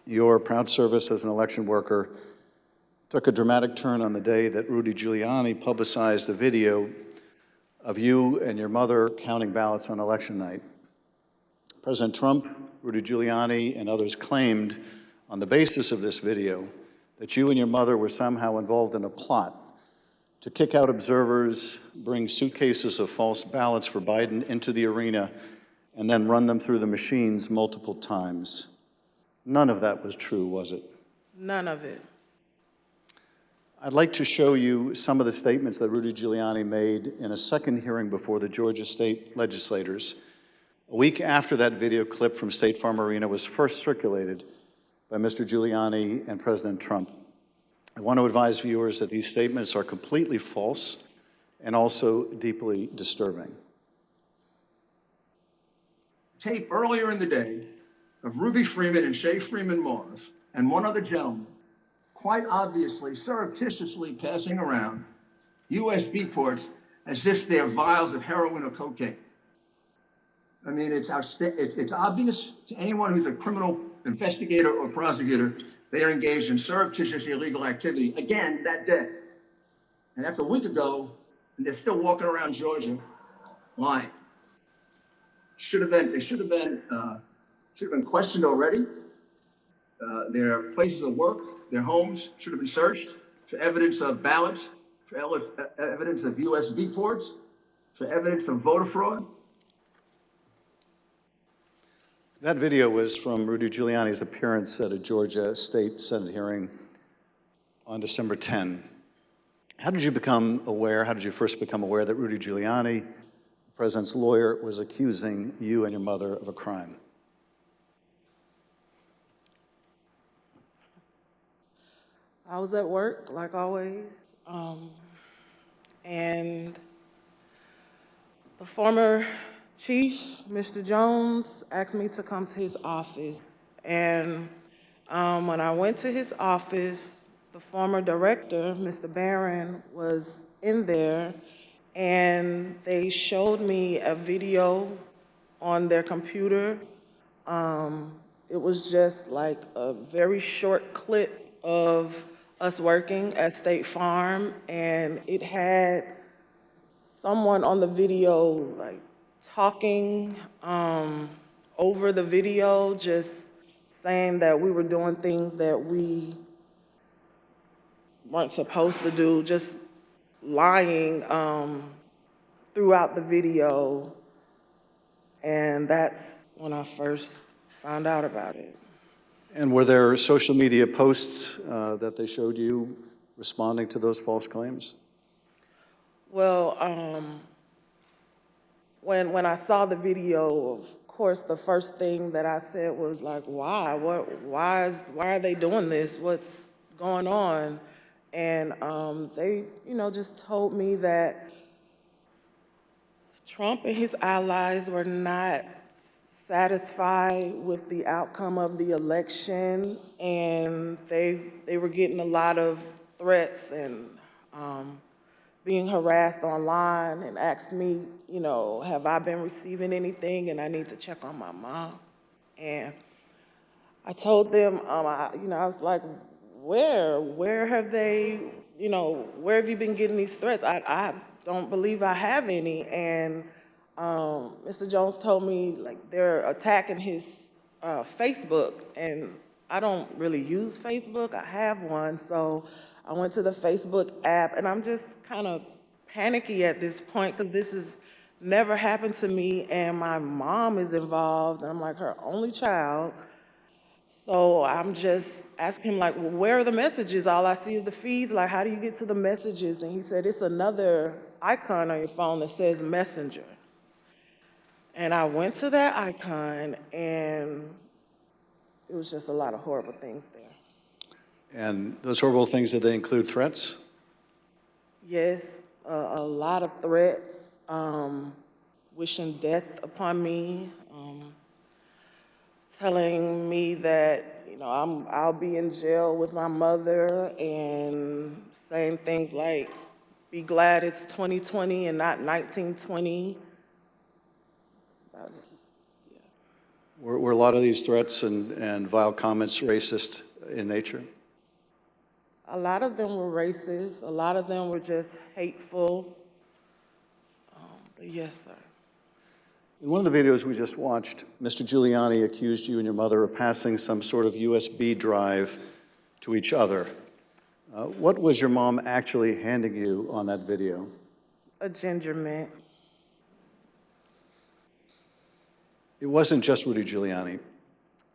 Your proud service as an election worker took a dramatic turn on the day that Rudy Giuliani publicized a video of you and your mother counting ballots on election night. President Trump, Rudy Giuliani, and others claimed on the basis of this video that you and your mother were somehow involved in a plot to kick out observers, bring suitcases of false ballots for Biden into the arena, and then run them through the machines multiple times. None of that was true, was it? None of it. I'd like to show you some of the statements that Rudy Giuliani made in a second hearing before the Georgia state legislators, a week after that video clip from State Farm Arena was first circulated by Mr. Giuliani and President Trump. I want to advise viewers that these statements are completely false and also deeply disturbing. Tape earlier in the day of Ruby Freeman and Shay Freeman Moss and one other gentleman quite obviously surreptitiously passing around USB ports as if they're vials of heroin or cocaine. I mean, it's obvious to anyone who's a criminal investigator or prosecutor, they are engaged in surreptitious illegal activity again that day. And that's a week ago, and they're still walking around Georgia lying. They should have been questioned already. Their places of work, their homes should have been searched for evidence of ballots, for evidence of USB ports, for evidence of voter fraud. That video was from Rudy Giuliani's appearance at a Georgia State Senate hearing on December 10. How did you first become aware that Rudy Giuliani, the president's lawyer, was accusing you and your mother of a crime? I was at work, like always, and the former chief, Mr. Jones, asked me to come to his office. And when I went to his office, the former director, Mr. Barron, was in there, and they showed me a video on their computer. It was just like a very short clip of us working at State Farm, and it had someone on the video like talking over the video, just saying that we were doing things that we weren't supposed to do, just lying throughout the video. And that's when I first found out about it. And were there social media posts that they showed you responding to those false claims? Well, when I saw the video, of course, the first thing that I said was like, why? Why are they doing this? What's going on? And they, just told me that Trump and his allies were not satisfied with the outcome of the election, and they were getting a lot of threats and being harassed online, and asked me, have I been receiving anything, and I need to check on my mom. And I told them, I was like, where have they, where have you been getting these threats? I don't believe I have any. And Mr. Jones told me, like, they're attacking his Facebook, and I don't really use Facebook. I have one, so I went to the Facebook app, and I'm just kind of panicky at this point because this has never happened to me, and my mom is involved, and I'm like her only child. So I'm just asking him, like, well, where are the messages? All I see is the feeds. Like, how do you get to the messages? And he said, it's another icon on your phone that says Messenger. And I went to that icon, and it was just a lot of horrible things there. And those horrible things, did they include threats? Yes, a lot of threats, wishing death upon me. telling me that, you know, I'll be in jail with my mother, and saying things like, be glad it's 2020 and not 1920. Were a lot of these threats and vile comments racist in nature? A lot of them were racist. A lot of them were just hateful. But yes, sir. In one of the videos we just watched, Mr. Giuliani accused you and your mother of passing some sort of USB drive to each other. What was your mom actually handing you on that video? A ginger mint. It wasn't just Rudy Giuliani.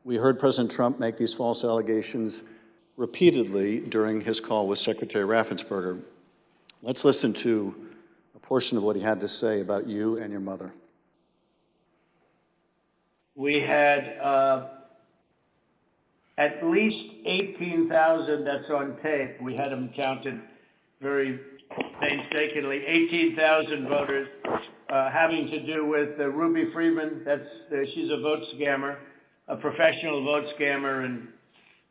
We heard President Trump make these false allegations repeatedly during his call with Secretary Raffensperger. Let's listen to a portion of what he had to say about you and your mother. We had at least 18,000, that's on tape. We had them counted very painstakingly. 18,000 voters having to do with Ruby Freeman. She's a vote scammer, a professional vote scammer and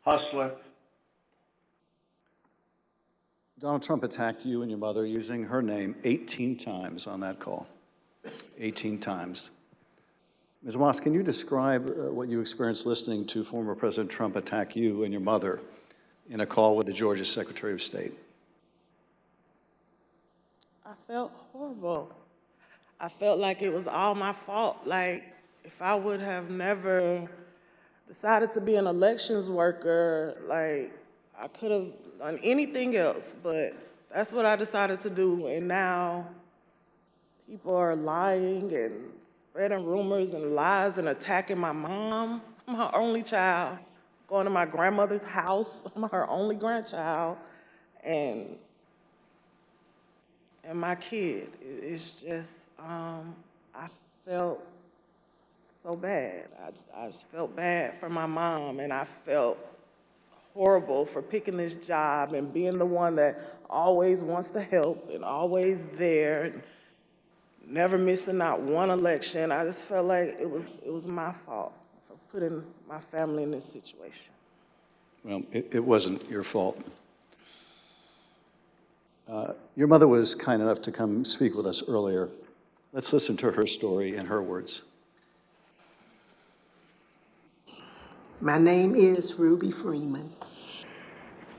hustler. Donald Trump attacked you and your mother using her name 18 times on that call. 18 times. Ms. Moss, can you describe what you experienced listening to former President Trump attack you and your mother in a call with the Georgia Secretary of State? I felt horrible. I felt like it was all my fault. Like, if I would have never decided to be an elections worker, like, I could have done anything else, but that's what I decided to do. And now people are lying and spreading rumors and lies and attacking my mom. I'm her only child. Going to my grandmother's house. I'm her only grandchild. And my kid. It's just, I felt so bad. I just felt bad for my mom, and I felt horrible for picking this job and being the one that always wants to help and always there, and never missing not one election. I just felt like it was my fault for putting my family in this situation. Well, it wasn't your fault. Your mother was kind enough to come speak with us earlier. Let's listen to her story in her words. My name is Ruby Freeman.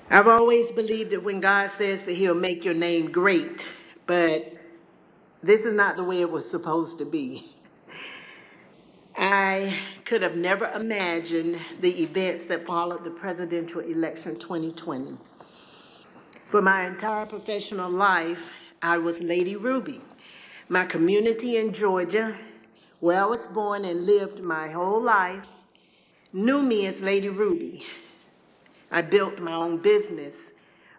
I've always believed that when God says that he'll make your name great, but this is not the way it was supposed to be. I could have never imagined the events that followed the presidential election 2020. For my entire professional life, I was Lady Ruby. My community in Georgia, where I was born and lived my whole life, knew me as Lady Ruby. I built my own business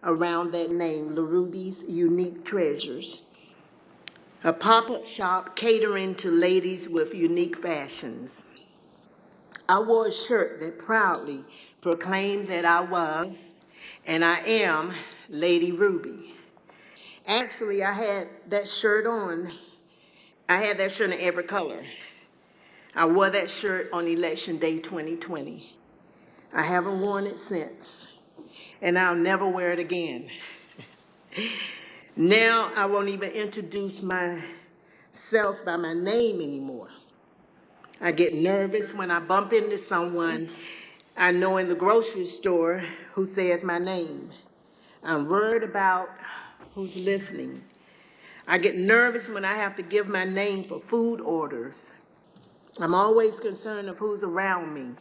around that name, La Ruby's Unique Treasures, a pop-up shop catering to ladies with unique fashions. I wore a shirt that proudly proclaimed that I was, and I am, Lady Ruby. Actually, I had that shirt on. I had that shirt in every color. I wore that shirt on Election Day 2020. I haven't worn it since, and I'll never wear it again. Now I won't even introduce myself by my name anymore. I get nervous when I bump into someone I know in the grocery store who says my name. I'm worried about who's listening. I get nervous when I have to give my name for food orders. I'm always concerned of who's around me.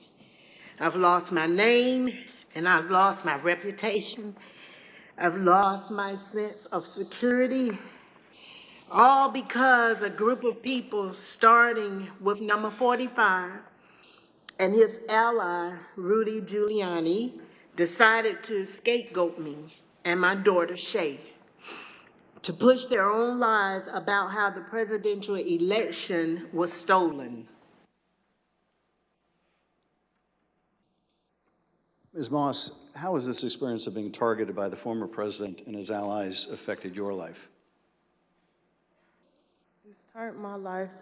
I've lost my name, and I've lost my reputation. I've lost my sense of security, all because a group of people, starting with number 45 and his ally, Rudy Giuliani, decided to scapegoat me and my daughter, Shay, to push their own lies about how the presidential election was stolen. Ms. Moss, how has this experience of being targeted by the former president and his allies affected your life? It's turned my life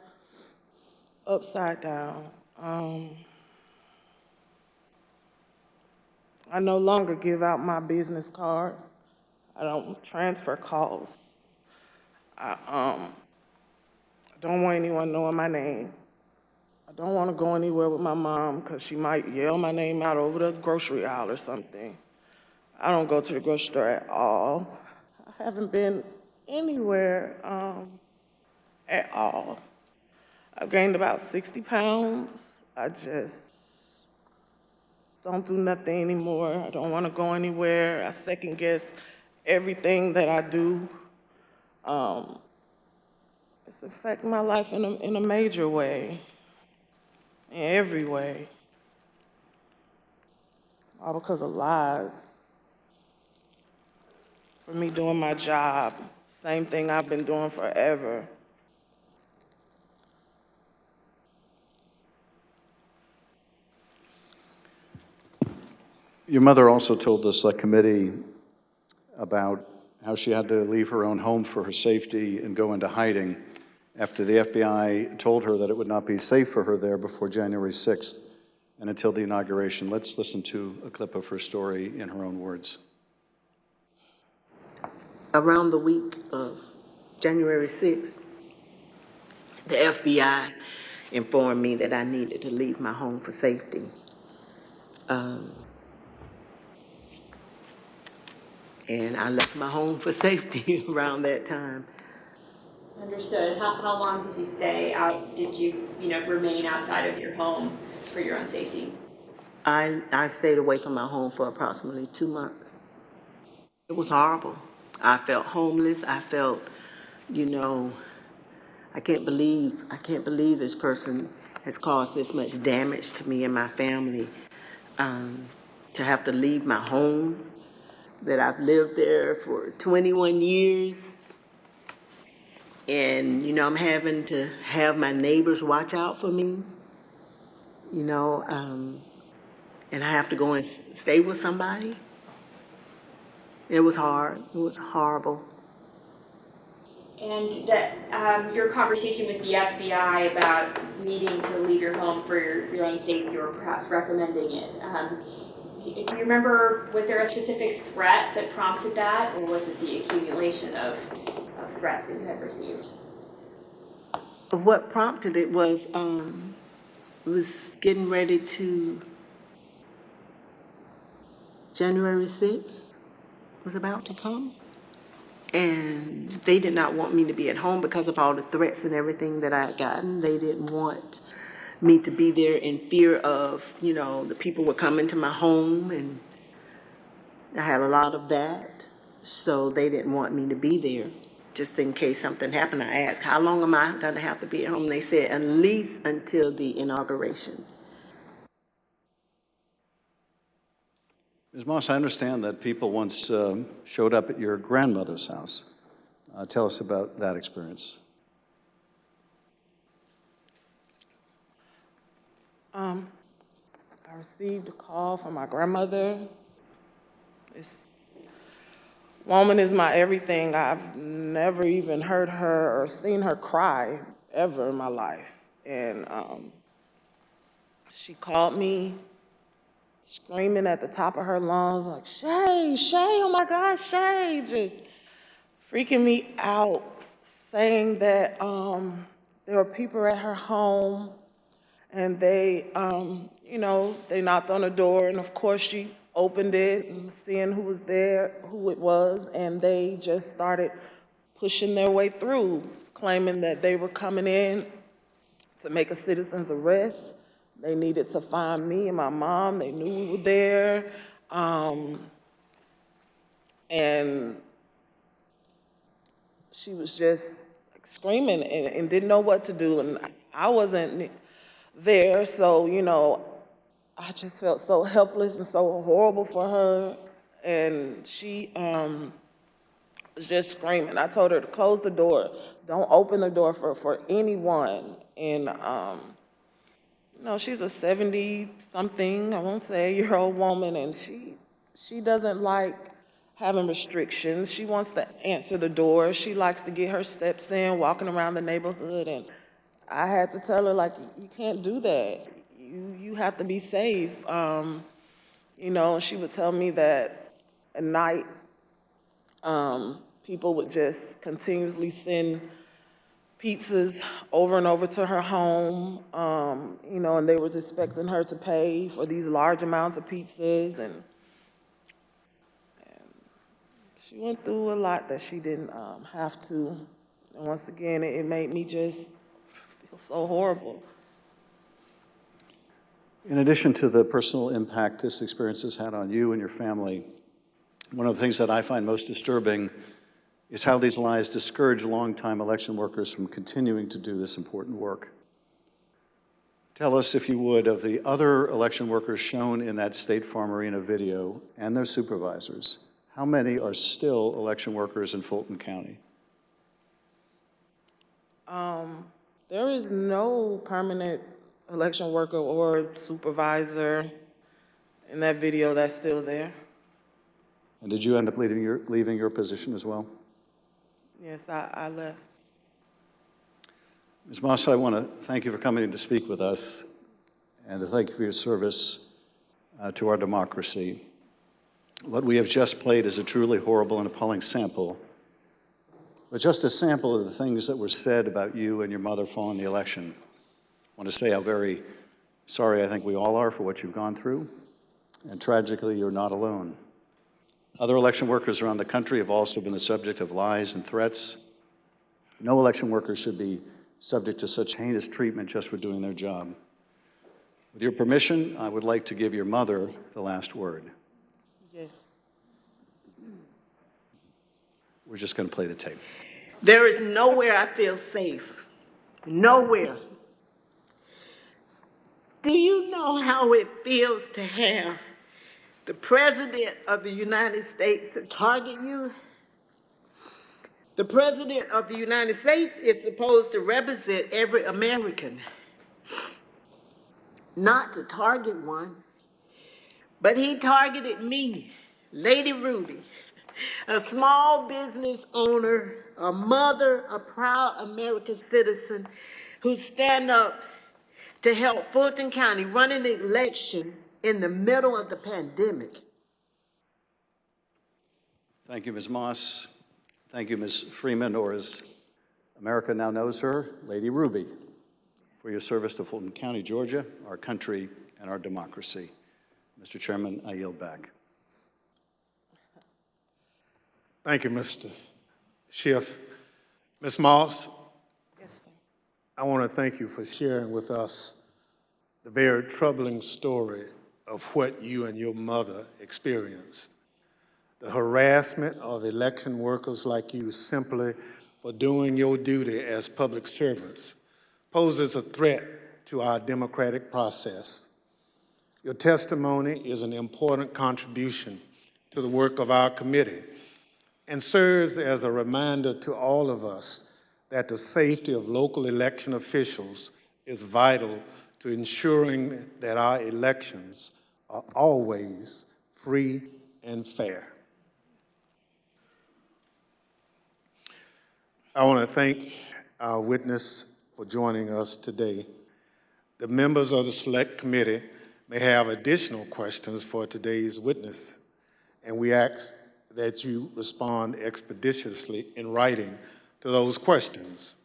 upside down. I no longer give out my business card. I don't transfer calls. I don't want anyone knowing my name. I don't want to go anywhere with my mom because she might yell my name out over the grocery aisle or something. I don't go to the grocery store at all. I haven't been anywhere at all. I've gained about 60 pounds. I just don't do nothing anymore. I don't want to go anywhere. I second guess everything that I do. It's affecting my life in a major way, in every way, all because of lies. For me doing my job, same thing I've been doing forever. Your mother also told the select committee about how she had to leave her own home for her safety and go into hiding after the FBI told her that it would not be safe for her there before January 6th and until the inauguration. Let's listen to a clip of her story in her own words. Around the week of January 6th, the FBI informed me that I needed to leave my home for safety. And I left my home for safety around that time. Understood. How long did you stay out? Did you, remain outside of your home for your own safety? I stayed away from my home for approximately 2 months. It was horrible. I felt homeless. I felt, I can't believe this person has caused this much damage to me and my family. To have to leave my home, that I've lived there for 21 years. And, I'm having to have my neighbors watch out for me, and I have to go and stay with somebody. It was hard. It was horrible. And that your conversation with the FBI about needing to leave your home for your own safety, or perhaps recommending it. Do you remember, was there a specific threat that prompted that, or was it the accumulation of threats that you had received? What prompted it was getting ready to January 6th was about to come. And they did not want me to be at home because of all the threats and everything that I had gotten. They didn't want me to be there in fear of, the people were coming to my home, and I had a lot of that. So they didn't want me to be there. Just in case something happened, I asked, how long am I going to have to be at home? They said, at least until the inauguration. Ms. Moss, I understand that people once showed up at your grandmother's house. Tell us about that experience. I received a call from my grandmother. This woman is my everything. I've never even heard her or seen her cry ever in my life. And she called me screaming at the top of her lungs, like, Shay, oh my God, Shay, just freaking me out, saying that there were people at her home, and they, they knocked on the door, and of course she opened it and seeing who was there, who it was, and they just started pushing their way through, claiming that they were coming in to make a citizen's arrest. They needed to find me and my mom. They knew we were there. And she was just screaming and didn't know what to do. And I wasn't there, so, I just felt so helpless and so horrible for her. And she was just screaming. I told her to close the door. Don't open the door for anyone. And, she's a 70-something, I won't say year-old woman, and she doesn't like having restrictions. She wants to answer the door. She likes to get her steps in, walking around the neighborhood, and I had to tell her, like, you can't do that. You have to be safe. You know, she would tell me that at night, people would just continuously send pizzas over and over to her home, you know, and they was expecting her to pay for these large amounts of pizzas, and she went through a lot that she didn't have to. And once again, it made me just feel so horrible. In addition to the personal impact this experience has had on you and your family, one of the things that I find most disturbing is how these lies discourage longtime election workers from continuing to do this important work. Tell us, if you would, of the other election workers shown in that State Farm Arena video and their supervisors. How many are still election workers in Fulton County? There is no permanent election worker or supervisor in that video that's still there. And did you end up leaving your position as well? Yes, I left. Ms. Moss, I want to thank you for coming in to speak with us and to thank you for your service to our democracy. What we have just played is a truly horrible and appalling sample, but just a sample of the things that were said about you and your mother following the election. I want to say how very sorry I think we all are for what you've gone through, and tragically, you're not alone. Other election workers around the country have also been the subject of lies and threats. No election worker should be subject to such heinous treatment just for doing their job. With your permission, I would like to give your mother the last word. Yes. We're just going to play the tape. There is nowhere I feel safe. Nowhere. Do you know how it feels to have the President of the United States to target you? The President of the United States is supposed to represent every American, not to target one. But he targeted me, Lady Ruby, a small business owner, a mother, a proud American citizen who stand up to help Fulton County run an election in the middle of the pandemic. Thank you, Ms. Moss. Thank you, Ms. Freeman, or as America now knows her, Lady Ruby, for your service to Fulton County, Georgia, our country, and our democracy. Mr. Chairman, I yield back. Thank you, Mr. Schiff. Ms. Moss, Yes, sir. I want to thank you for sharing with us the very troubling story of what you and your mother experienced. The harassment of election workers like you simply for doing your duty as public servants poses a threat to our democratic process. Your testimony is an important contribution to the work of our committee and serves as a reminder to all of us that the safety of local election officials is vital to ensuring that our elections are always free and fair. I want to thank our witness for joining us today. The members of the Select Committee may have additional questions for today's witness, and we ask that you respond expeditiously in writing to those questions.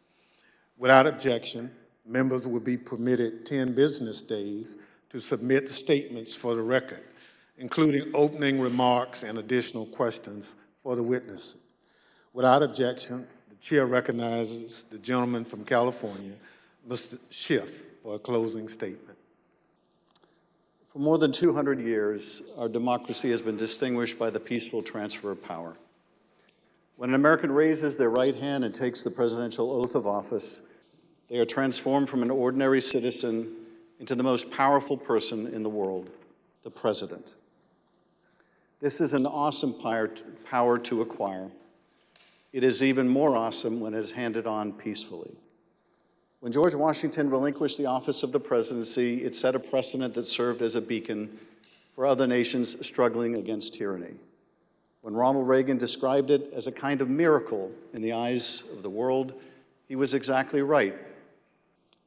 Without objection, members will be permitted 10 business days to submit statements for the record, including opening remarks and additional questions for the witness. Without objection, the chair recognizes the gentleman from California, Mr. Schiff, for a closing statement. For more than 200 years, our democracy has been distinguished by the peaceful transfer of power. When an American raises their right hand and takes the presidential oath of office, they are transformed from an ordinary citizen into the most powerful person in the world, the president. This is an awesome power to acquire. It is even more awesome when it is handed on peacefully. When George Washington relinquished the office of the presidency, it set a precedent that served as a beacon for other nations struggling against tyranny. When Ronald Reagan described it as a kind of miracle in the eyes of the world, he was exactly right.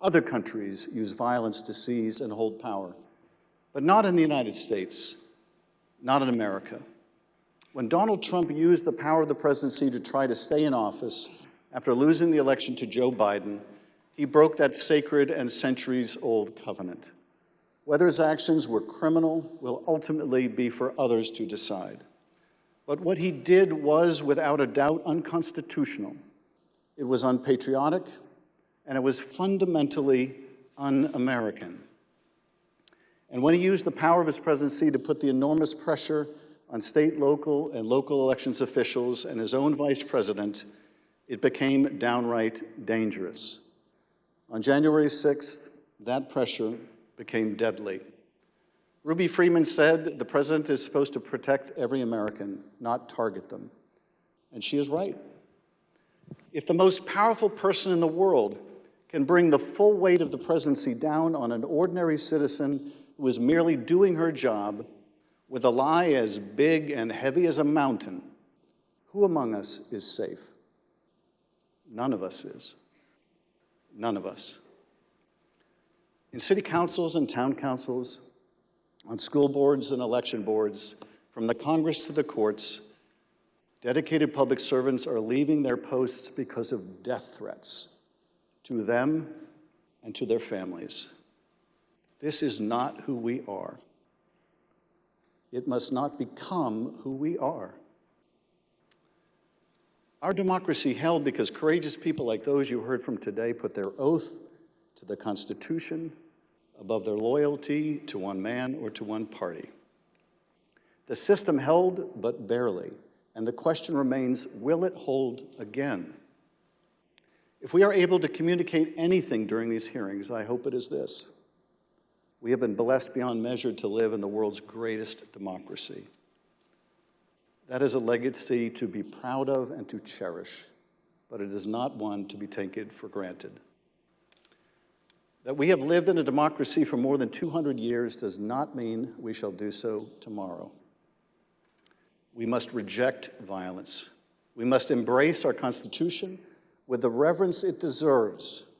Other countries use violence to seize and hold power, but not in the United States. not in America. When Donald Trump used the power of the presidency to try to stay in office after losing the election to Joe Biden, he broke that sacred and centuries-old covenant. Whether his actions were criminal will ultimately be for others to decide. But what he did was, without a doubt, unconstitutional. It was unpatriotic, and it was fundamentally un-American. And when he used the power of his presidency to put the enormous pressure on state, local, and local elections officials and his own vice president, it became downright dangerous. On January 6th, that pressure became deadly. Ruby Freeman said the president is supposed to protect every American, not target them. And she is right. If the most powerful person in the world can bring the full weight of the presidency down on an ordinary citizen who is merely doing her job with a lie as big and heavy as a mountain, who among us is safe? None of us is. None of us. In city councils and town councils, on school boards and election boards, from the Congress to the courts, dedicated public servants are leaving their posts because of death threats to them and to their families. This is not who we are. It must not become who we are. Our democracy held because courageous people like those you heard from today put their oath to the Constitution above their loyalty to one man or to one party. The system held, but barely, and the question remains, will it hold again? If we are able to communicate anything during these hearings, I hope it is this. We have been blessed beyond measure to live in the world's greatest democracy. That is a legacy to be proud of and to cherish, but it is not one to be taken for granted. That we have lived in a democracy for more than 200 years does not mean we shall do so tomorrow. We must reject violence. We must embrace our Constitution with the reverence it deserves,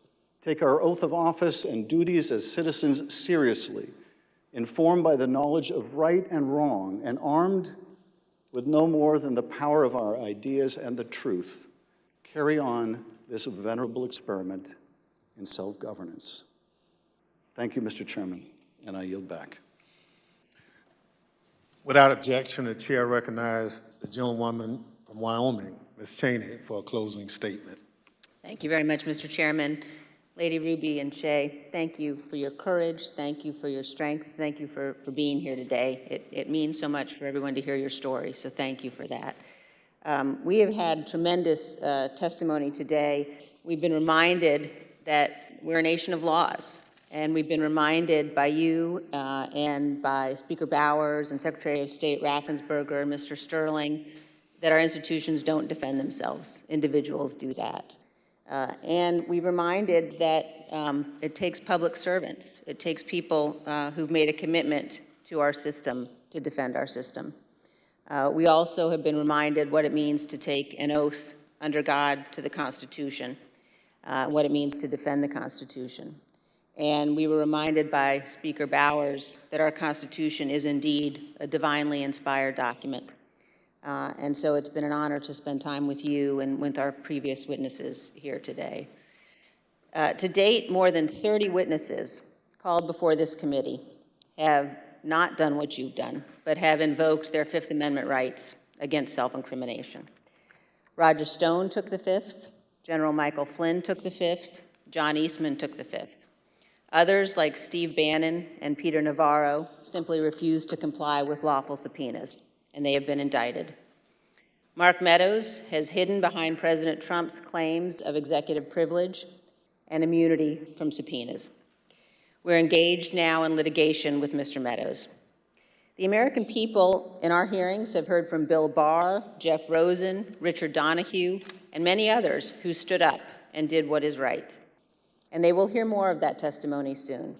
take our oath of office and duties as citizens seriously, informed by the knowledge of right and wrong, and armed with no more than the power of our ideas and the truth, carry on this venerable experiment in self-governance. Thank you, Mr. Chairman, and I yield back. Without objection, the chair recognizes the gentlewoman from Wyoming, Ms. Cheney, for a closing statement. Thank you very much, Mr. Chairman. Lady Ruby and Shay, thank you for your courage. Thank you for your strength. Thank you for being here today. It means so much for everyone to hear your story, so thank you for that. We have had tremendous testimony today. We've been reminded that we're a nation of laws, and we've been reminded by you and by Speaker Bowers and Secretary of State Raffensperger and Mr. Sterling that our institutions don't defend themselves. Individuals do that. And we're reminded that it takes public servants. It takes people who've made a commitment to our system to defend our system. We also have been reminded what it means to take an oath under God to the Constitution, what it means to defend the Constitution. And we were reminded by Speaker Bowers that our Constitution is indeed a divinely inspired document. And so it's been an honor to spend time with you and with our previous witnesses here today. To date, more than 30 witnesses called before this committee have not done what you've done, but have invoked their Fifth Amendment rights against self-incrimination. Roger Stone took the Fifth, General Michael Flynn took the Fifth, John Eastman took the Fifth. Others, like Steve Bannon and Peter Navarro, simply refused to comply with lawful subpoenas, and they have been indicted. Mark Meadows has hidden behind President Trump's claims of executive privilege and immunity from subpoenas. We're engaged now in litigation with Mr. Meadows. The American people in our hearings have heard from Bill Barr, Jeff Rosen, Richard Donahue, and many others who stood up and did what is right. And they will hear more of that testimony soon.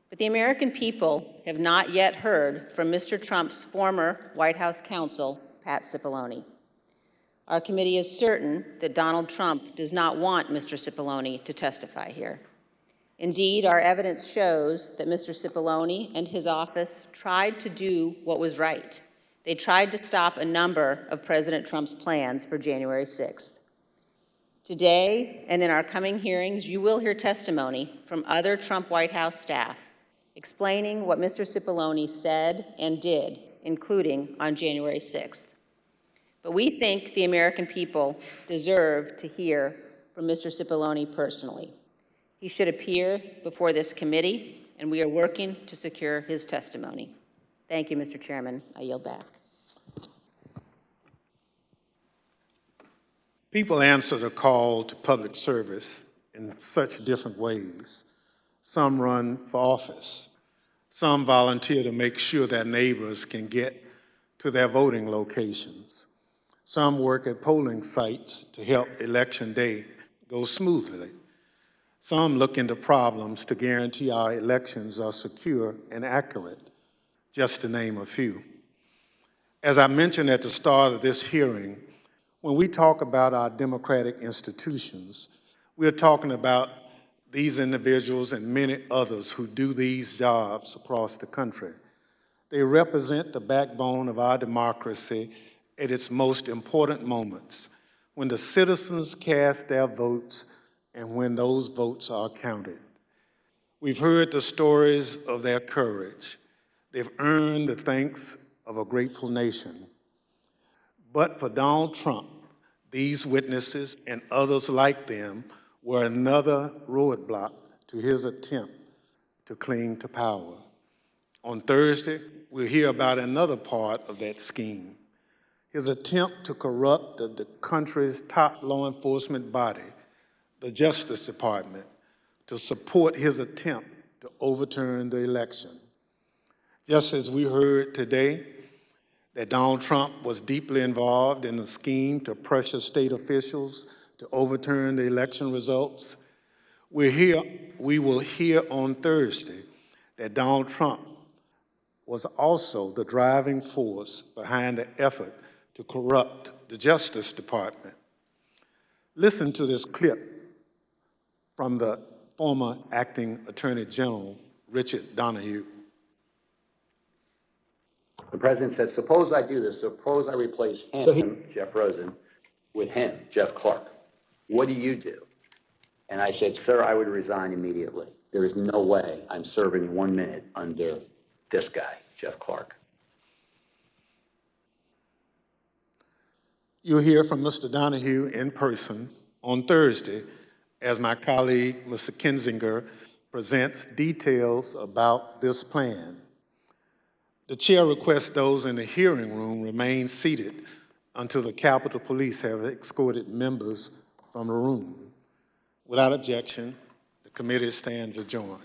But the American people have not yet heard from Mr. Trump's former White House counsel, Pat Cipollone. Our committee is certain that Donald Trump does not want Mr. Cipollone to testify here. Indeed, our evidence shows that Mr. Cipollone and his office tried to do what was right. They tried to stop a number of President Trump's plans for January 6th. Today and in our coming hearings, you will hear testimony from other Trump White House staff explaining what Mr. Cipollone said and did, including on January 6th. But we think the American people deserve to hear from Mr. Cipollone personally. He should appear before this committee, and we are working to secure his testimony. Thank you, Mr. Chairman. I yield back. People answer the call to public service in such different ways. Some run for office. Some volunteer to make sure their neighbors can get to their voting locations. Some work at polling sites to help election day go smoothly. Some look into problems to guarantee our elections are secure and accurate, just to name a few. As I mentioned at the start of this hearing, when we talk about our democratic institutions, we're talking about these individuals and many others who do these jobs across the country. They represent the backbone of our democracy at its most important moments, when the citizens cast their votes and when those votes are counted. We've heard the stories of their courage. They've earned the thanks of a grateful nation. But for Donald Trump, these witnesses and others like them were another roadblock to his attempt to cling to power. On Thursday, we'll hear about another part of that scheme, his attempt to corrupt the country's top law enforcement body, the Justice Department, to support his attempt to overturn the election. Just as we heard today that Donald Trump was deeply involved in a scheme to pressure state officials to overturn the election results, we will hear on Thursday that Donald Trump was also the driving force behind the effort to corrupt the Justice Department. Listen to this clip from the former acting Attorney General, Richard Donahue. The president said, suppose I do this, suppose I replace him, Jeff Rosen, with him, Jeff Clark. What do you do? And I said, sir, I would resign immediately. There is no way I'm serving 1 minute under this guy, Jeff Clark. You'll hear from Mr. Donahue in person on Thursday as my colleague, Mr. Kinzinger, presents details about this plan. The chair requests those in the hearing room remain seated until the Capitol Police have escorted members from the room. Without objection, the committee stands adjourned.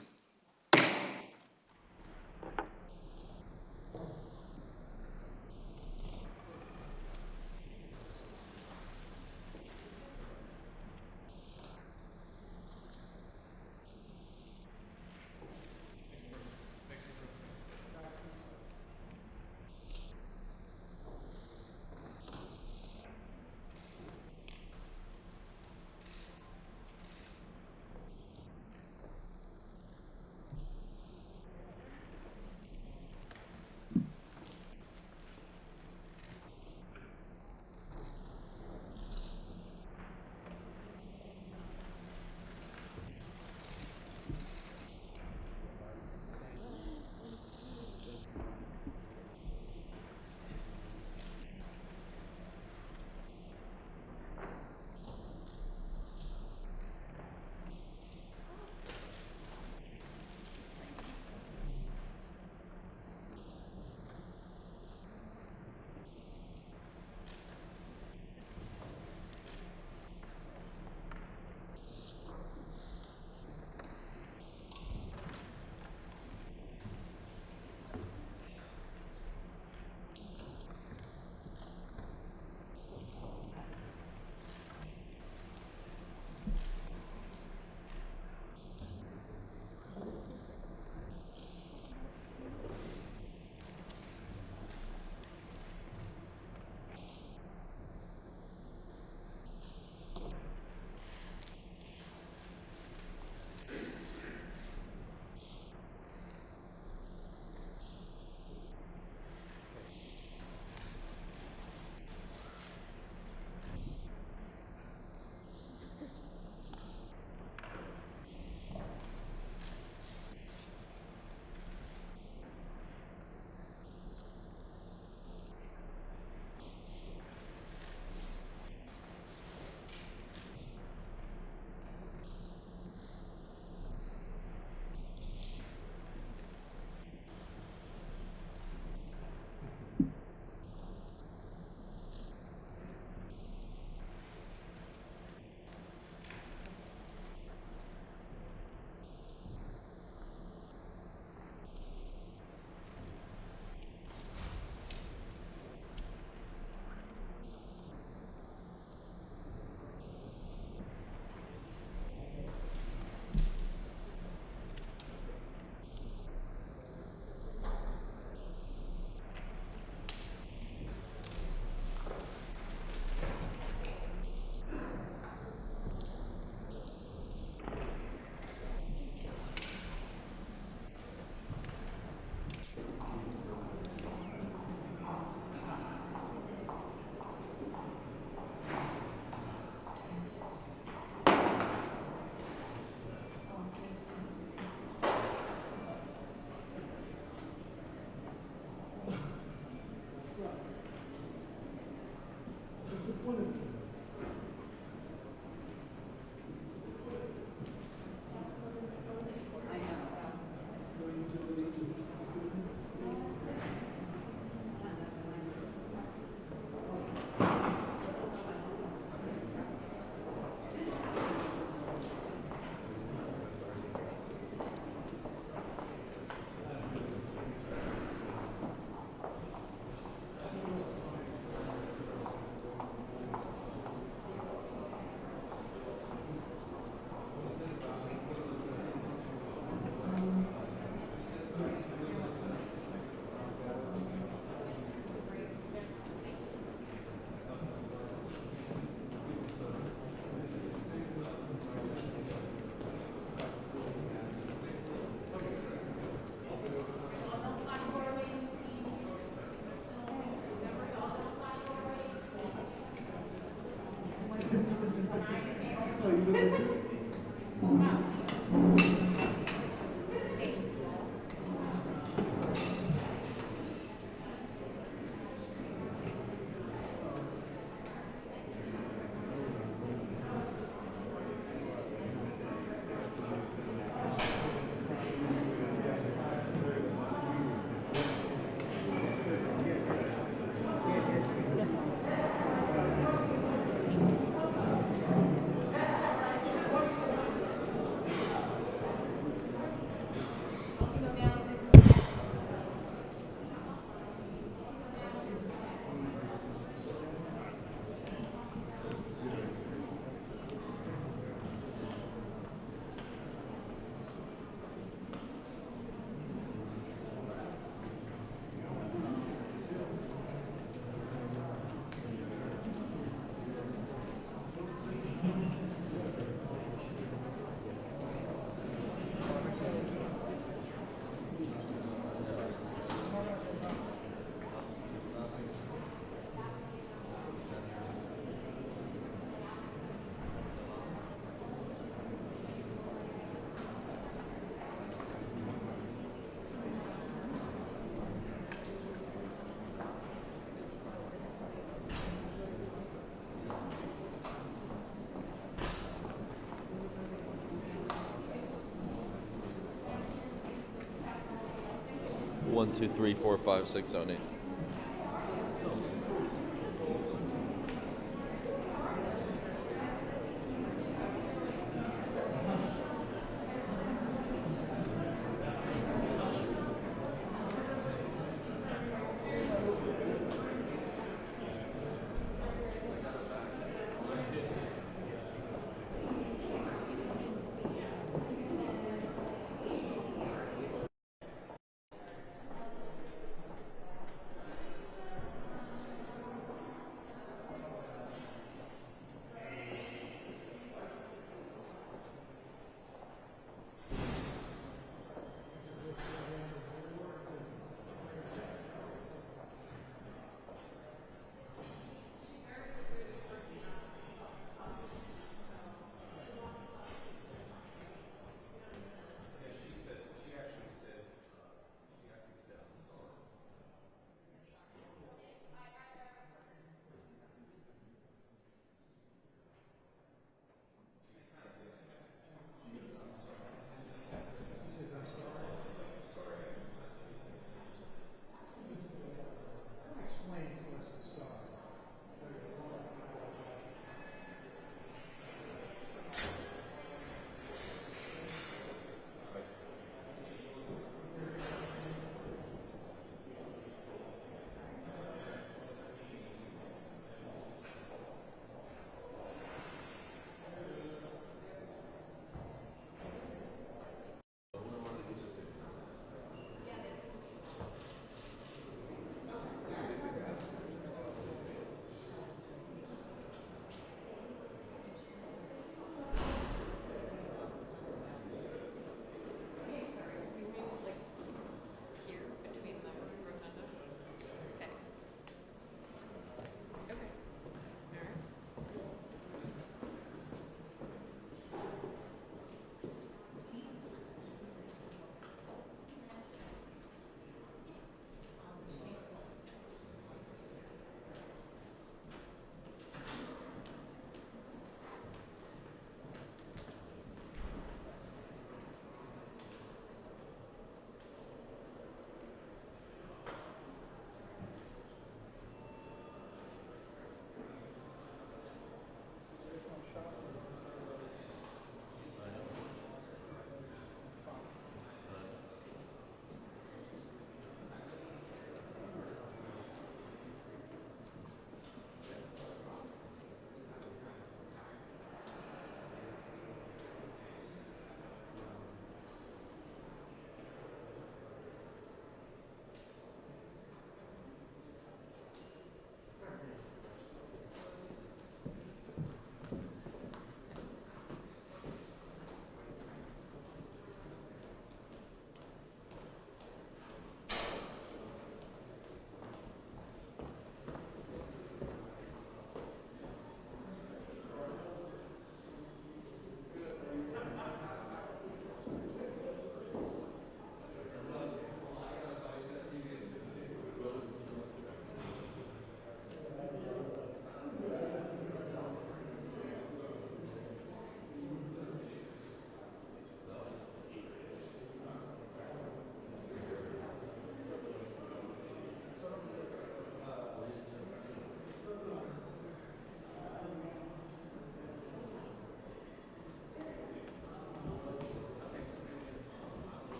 1, 2, 3, 4, 5, 6, 7, 8.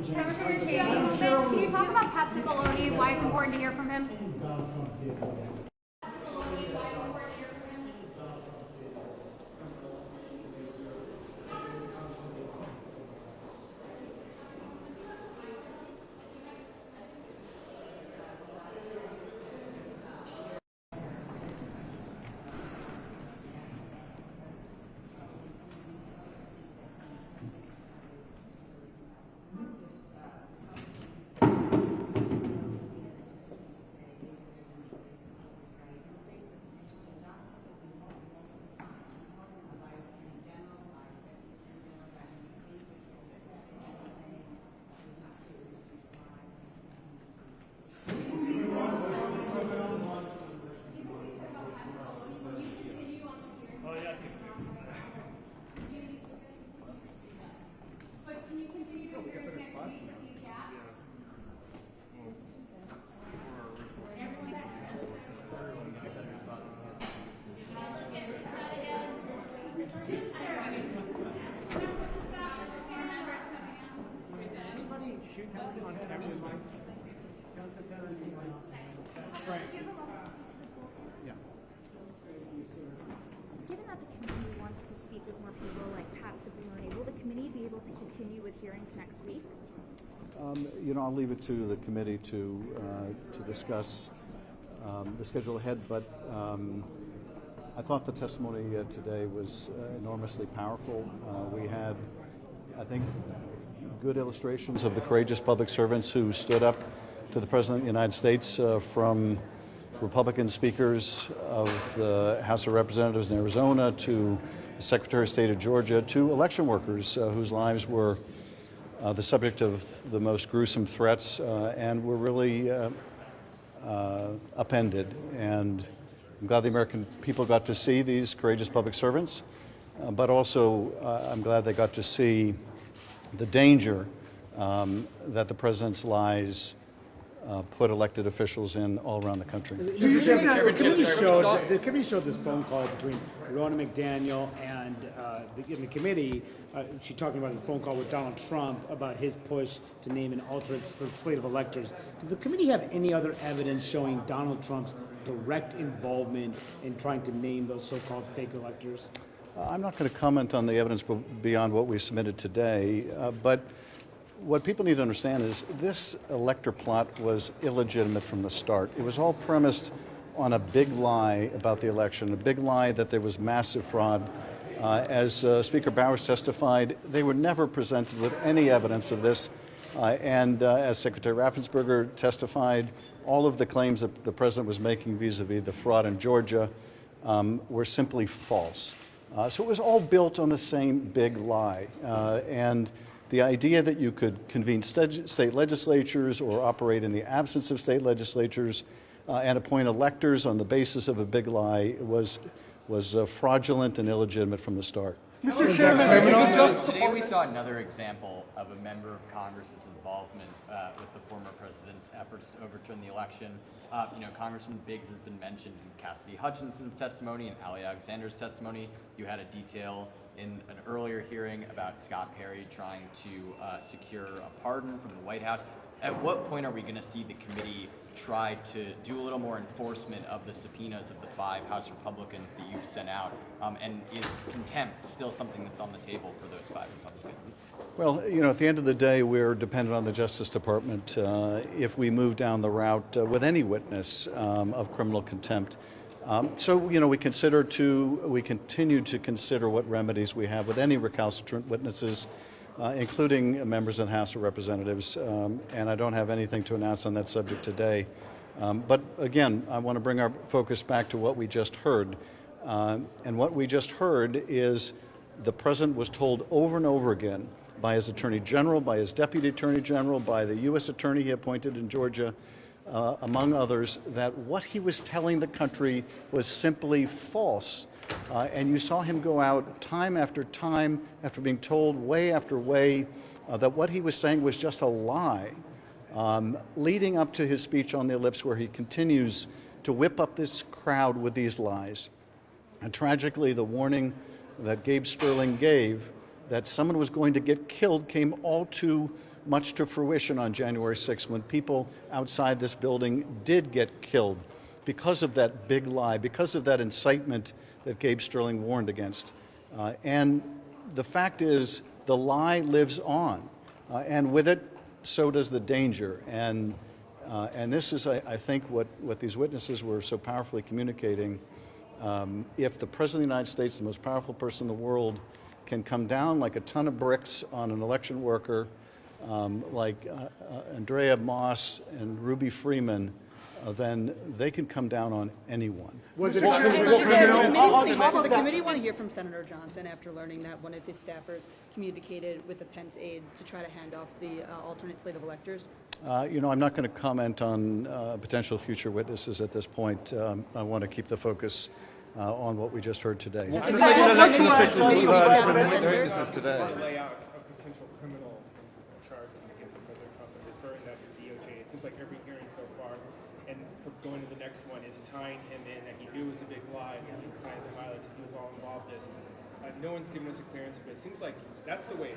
Secretary Cheney, can you talk about Pat Cipollone, why it's important to hear from him? Given that the committee wants to speak with more people like Pat Cipollone, will the committee be able to continue with hearings next week? I'll leave it to the committee to discuss the schedule ahead, but I thought the testimony today was enormously powerful. We had, I think, good illustrations of the courageous public servants who stood up to the President of the United States, from Republican speakers of the House of Representatives in Arizona to the Secretary of State of Georgia to election workers whose lives were the subject of the most gruesome threats and were really upended. And I'm glad the American people got to see these courageous public servants, but also I'm glad they got to see the danger that the President's lies put elected officials in all around the country. The committee showed this phone call between Ronna McDaniel and in the committee. She's talking about the phone call with Donald Trump about his push to name an alternate slate of electors. Does the committee have any other evidence showing Donald Trump's direct involvement in trying to name those so-called fake electors? I'm not going to comment on the evidence beyond what we submitted today, but what people need to understand is this elector plot was illegitimate from the start. It was all premised on a big lie about the election, a big lie that there was massive fraud. As Speaker Bowers testified, they were never presented with any evidence of this. And as Secretary Raffensperger testified, all of the claims that the President was making vis-a-vis the fraud in Georgia were simply false. So it was all built on the same big lie. And the idea that you could convene state legislatures or operate in the absence of state legislatures and appoint electors on the basis of a big lie was fraudulent and illegitimate from the start. Mr. Chairman, today we saw another example of a member of Congress's involvement with the former president's efforts to overturn the election. Congressman Biggs has been mentioned in Cassidy Hutchinson's testimony and Ali Alexander's testimony. You had a detail in an earlier hearing about Scott Perry trying to secure a pardon from the White House. At what point are we going to see the committee try to do a little more enforcement of the subpoenas of the 5 House Republicans that you've sent out? And is contempt still something that's on the table for those 5 Republicans? Well, at the end of the day, we're dependent on the Justice Department if we move down the route with any witness of criminal contempt. So we continue to consider what remedies we have with any recalcitrant witnesses, including members of the House of Representatives, and I don't have anything to announce on that subject today. But again, I want to bring our focus back to what we just heard. And what we just heard is the President was told over and over again by his Attorney General, by his Deputy Attorney General, by the U.S. Attorney he appointed in Georgia, among others, that what he was telling the country was simply false. And you saw him go out time after time after being told way after way that what he was saying was just a lie, leading up to his speech on the ellipse where he continues to whip up this crowd with these lies. And tragically, the warning that Gabe Sterling gave that someone was going to get killed came all too much to fruition on January 6th when people outside this building did get killed because of that big lie, because of that incitement that Gabe Sterling warned against. And the fact is, the lie lives on, and with it, so does the danger. And this is, I think, what these witnesses were so powerfully communicating. If the President of the United States, the most powerful person in the world, can come down like a ton of bricks on an election worker like Andrea Moss and Ruby Freeman, then they can come down on anyone. The committee want to hear from Senator Johnson after learning that one of his staffers communicated with a Pence aide to try to hand off the alternate slate of electors. You know, I'm not going to comment on potential future witnesses at this point. I want to keep the focus on what we just heard today. Election officials heard from witnesses today. Lay out a potential criminal charge against President Trump and referring that to the DOJ. It seems like every hearing so far, and going to the next one, is tying him in that he knew it was a big lie, and he signed the violence, and he was all involved in this. No one's given us a clearance, but it seems like that's the way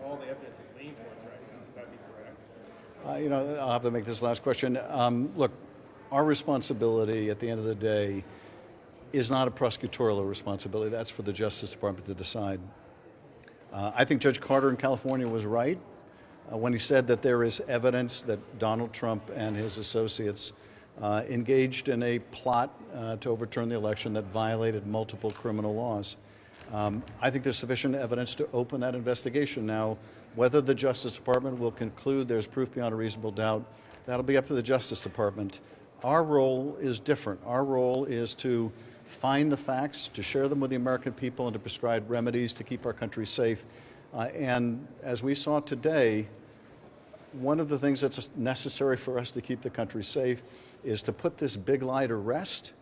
all the evidence is leaning towards right now. Would that be correct? You know, I'll have to make this last question. Look, our responsibility at the end of the day is not a prosecutorial responsibility. That's for the Justice Department to decide. I think Judge Carter in California was right when he said that there is evidence that Donald Trump and his associates engaged in a plot to overturn the election that violated multiple criminal laws. I think there's sufficient evidence to open that investigation. Now, whether the Justice Department will conclude there's proof beyond a reasonable doubt, that'll be up to the Justice Department. Our role is different. Our role is to find the facts, to share them with the American people, and to prescribe remedies to keep our country safe. And as we saw today, one of the things that's necessary for us to keep the country safe is to put this big lie to rest,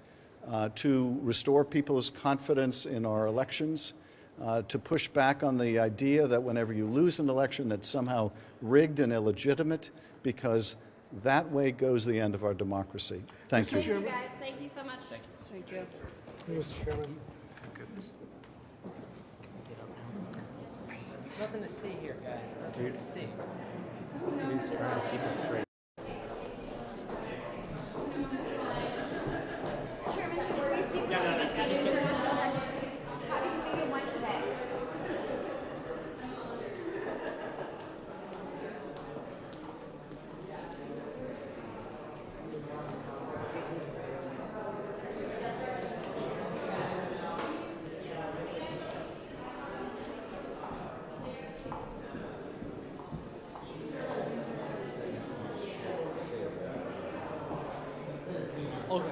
to restore people's confidence in our elections, to push back on the idea that whenever you lose an election that's somehow rigged and illegitimate, because that way goes the end of our democracy. Thank you. Thank you, guys. Thank you so much. Thank you. Mr. Chairman. Nothing to see here, guys. Nothing to see. He's trying to keep it straight. Okay.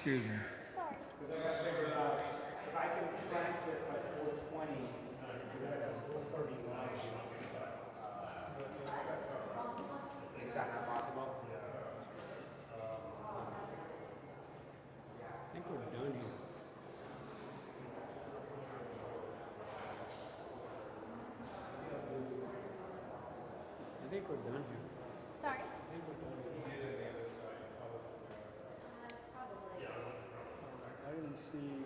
Excuse me. Because I got to figure out if I can track this by 420, because I got 430 live. Is that not possible? I think we're done here. I think we're done here. Sorry? I think we're done here. I didn't see.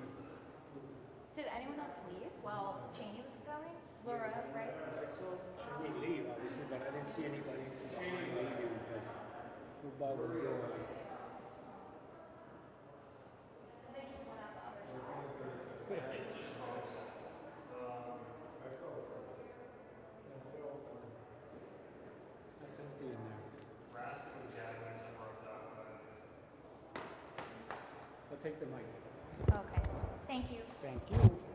Did anyone else leave while Cheney was going? Laura, right? I saw Cheney leave, obviously, but I didn't see anybody leaving because we're by the door. So they just went out the other side. That's empty in there. I'll take the mic. Okay. Thank you. Thank you.